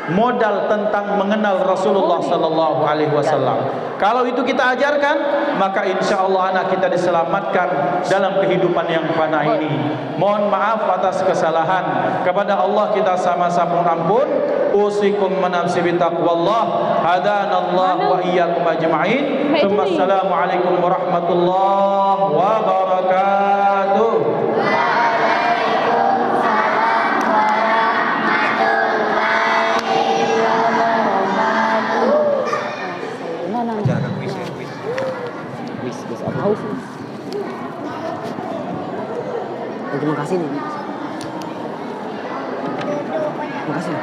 modal tentang mengenal Rasulullah sallallahu alaihi wasallam. Kalau itu kita ajarkan, maka insya Allah anak kita diselamatkan dalam kehidupan yang fana ini. Mohon maaf atas kesalahan, kepada Allah kita sama-sama ampun. Usikum manafsi bitaqwallah. Hadanallahu wa iyyakum ajma'in. Assalamualaikum warahmatullahi wabarakatuh. Terima kasih nih. Terima kasih.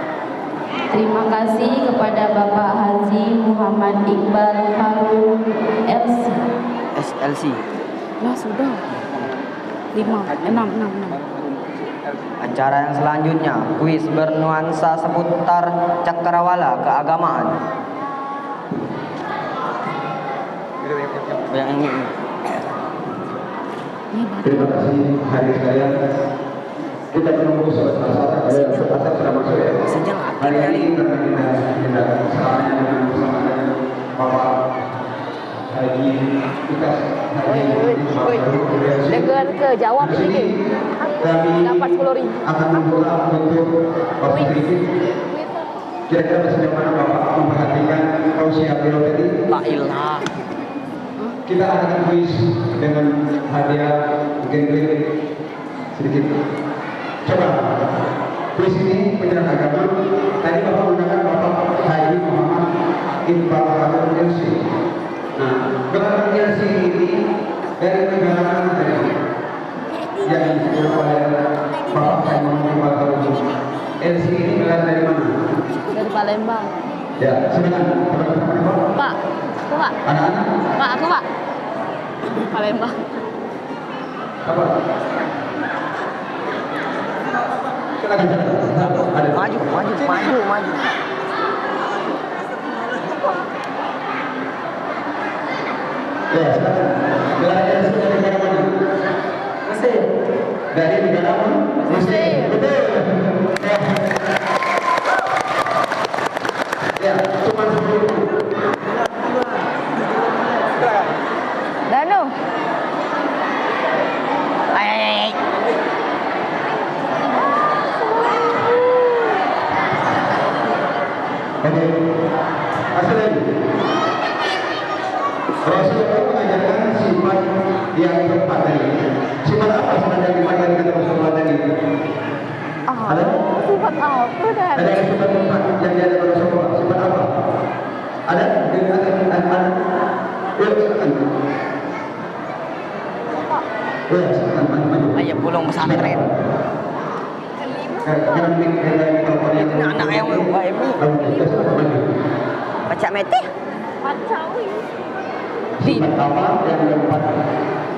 Terima kasih kepada Bapak Haji Muhammad Iqbal Harun SLC. Lah sudah. 6. Acara yang selanjutnya, kuis bernuansa seputar cakrawala keagamaan. Yang ini. Terima kasih hadir sekalian. Kita menunggu sholat asar. Asar sudah masuk ya. Hari ini karena kita salamnya bersama dengan Bapak Haji Tugas Dengar ke jawab sedikit. Dapat 10.000. akan membuka untuk Bapak sedikit. Kira-kira sejauh mana Bapak memperhatikan tausiah beliau tadi? La ilah. Kita akan kuis dengan hadiah mungkin sedikit. Coba kuis ini penjelasan agama. Tadi Bapak menggunakan Bapak Haji Muhammad Iqbal Harun LC. Nah, Bapak LC ini dari negara mana tadi? Yang disebut oleh Bapak Haji Muhammad Iqbal Harun LC ini berasal dari mana? Dari Palembang. Ya, sebenarnya Pak, aku Pak. anak-anak. Pak, aku Pak. Palembang. Apa? Maju. Ya, silakan. Gelarnya sudah di negara mana? Mesir. Dari negara mana? Mesir. Betul. Ya, cuma 10.000. Danu. Ay. Oke. Asal Rasulullah mengajarkan sifat yang keempat tadi. Sifat apa sebenarnya yang dipanggil kata Rasulullah tadi? Ada? Sifat apa dan? Ada sifat keempat yang diajarkan oleh Rasulullah. Sifat apa? Ada? Ada? Ya, silakan. Ya, silakan. Maju. Ayah pulung pesantren. Jangan mikir Itu anak yang baik ni. Baca metih. Sifat apa yang keempat?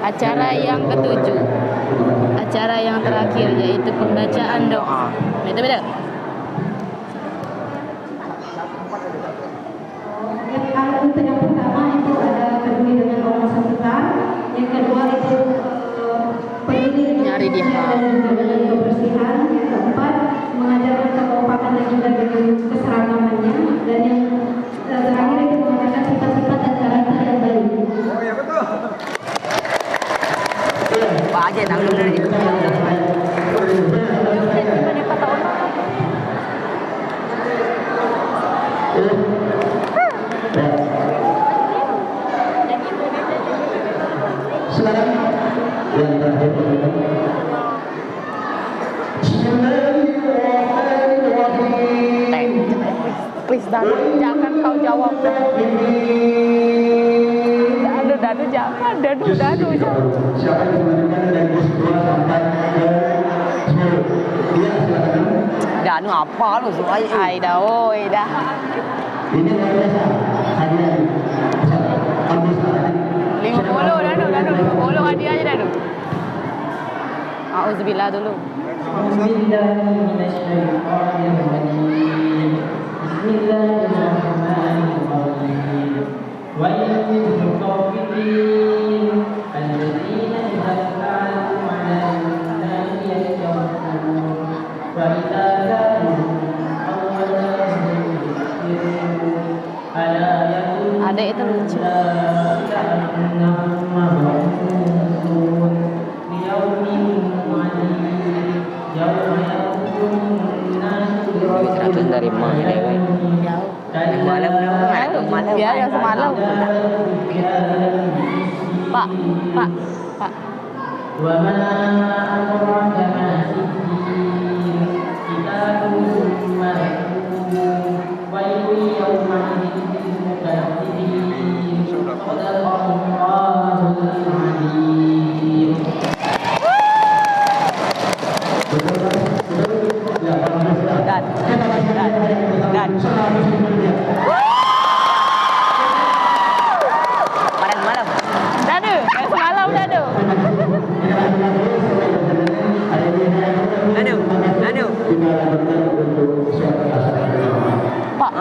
Acara yang ketujuh, acara yang terakhir yaitu pembacaan doa. Beda-beda. Untuk yang pertama itu ada peduli dengan orang sekitar, yang kedua itu peduli dengan Nyari dia. dan juga dengan kebersihan, yang keempat mengajarkan kekompakan dan juga dengan keseragamannya, dan yang terakhir itu mengatakan sifat-sifat dan karakter yang baik. Oh ya betul. Pak aja tanggung dari itu. Silakan yang terakhir. Bismillahirrahmanirrahim. Please Danu, jangan kau jawab. Danu jangan. Danu jangan. Siapa yang melanjutkan dari bus 2 sampai ke 10? Iya, silakan. Danu apa lu supaya Ai dah, oi dah. Ini luar biasa. Hadiah. Ambil salah. 50 Danu. 50 hadiah aja Danu. Auzubillah dulu. Ada itu lucu. Duit 100 dari mana dewe? Yang malam malam. Ya, yang semalam. Pak. Dan pada malam. Danu, yang semalam Danu. Danu. Pak.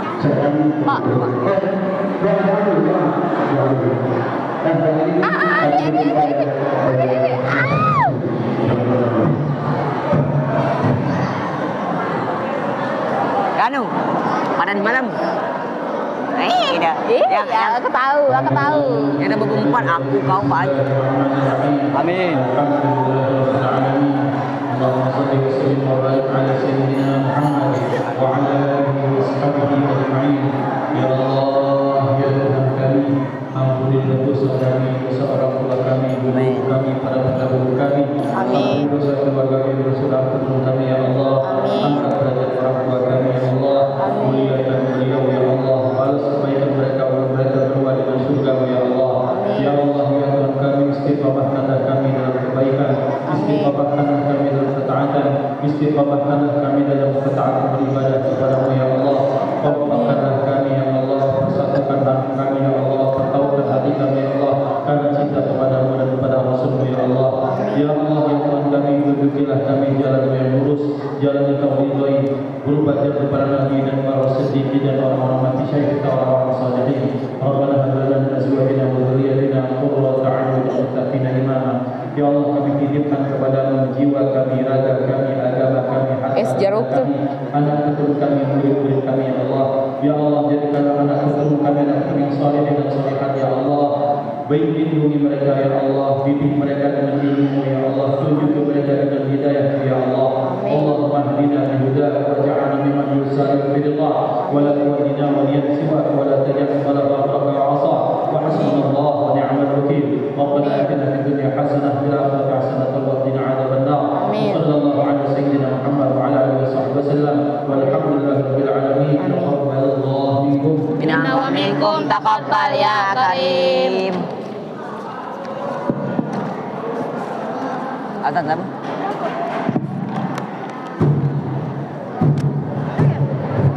Danu. Pada malam. Dah. Ya, aku tahu. Yang dah berempat aku kau Pak Haji. Amin. اللهم صل وسلم وبارك على سيدنا محمد وعلى اله واصحابه اجمعين. Ya Allah, ya Tuhan kami, ampunilah dosa kami, dosa orang tua kami, guru kami, para pendahulu kami. Ampuni dosa keluarga kami, dosa ampun kami ya Allah. Angkat derajat orang tua kami ya Allah. Muliakan beliau ya Allah. Balas kebaikan mereka berdua dengan surga ya Allah. Ya Allah, ya Tuhan kami, istiqamahkanlah kami dalam kebaikan, istiqamahkanlah kami dalam ketaatan, istiqamahkanlah kami dalam ketaatan beribadah kepada-Mu ya Allah. Waffaqkanlah kami ya Allah, persatukan hati kami ya Allah, pertaukan hati kami ya Allah, karena cinta kepada-Mu dan kepada Rasul-Mu ya Allah. Ya Allah, ya Tuhan kami, tunjukilah kami jalan yang lurus, jalan yang Kau ridhai, berupa jalan para nabi dan para siddiqin dan orang-orang mati syahid, orang-orang salihin. Rabbana hab lana min azwajina wa dhurriyyatina lindungi mereka ya Allah, bimbing mereka dengan ilmu ya Allah, tunjuk mereka dengan hidayah ya Allah. Allahumma hdina bihuda waj'alna mimman yusari'u fi ridha wa la tuwaddina wa liyasiwak wa la taj'al qala ba'daka 'asa wa hasbunallahu wa ni'mal wakeel. Rabbana atina fid dunya hasanah wa fil akhirati hasanah wa qina 'adzaban nar. Sallallahu ala sayyidina Muhammad wa ala alihi wasallam walhamdulillahi rabbil alamin. Taqabbalallahu minkum Minna wa minkum taqabbal ya karim. Azan apa?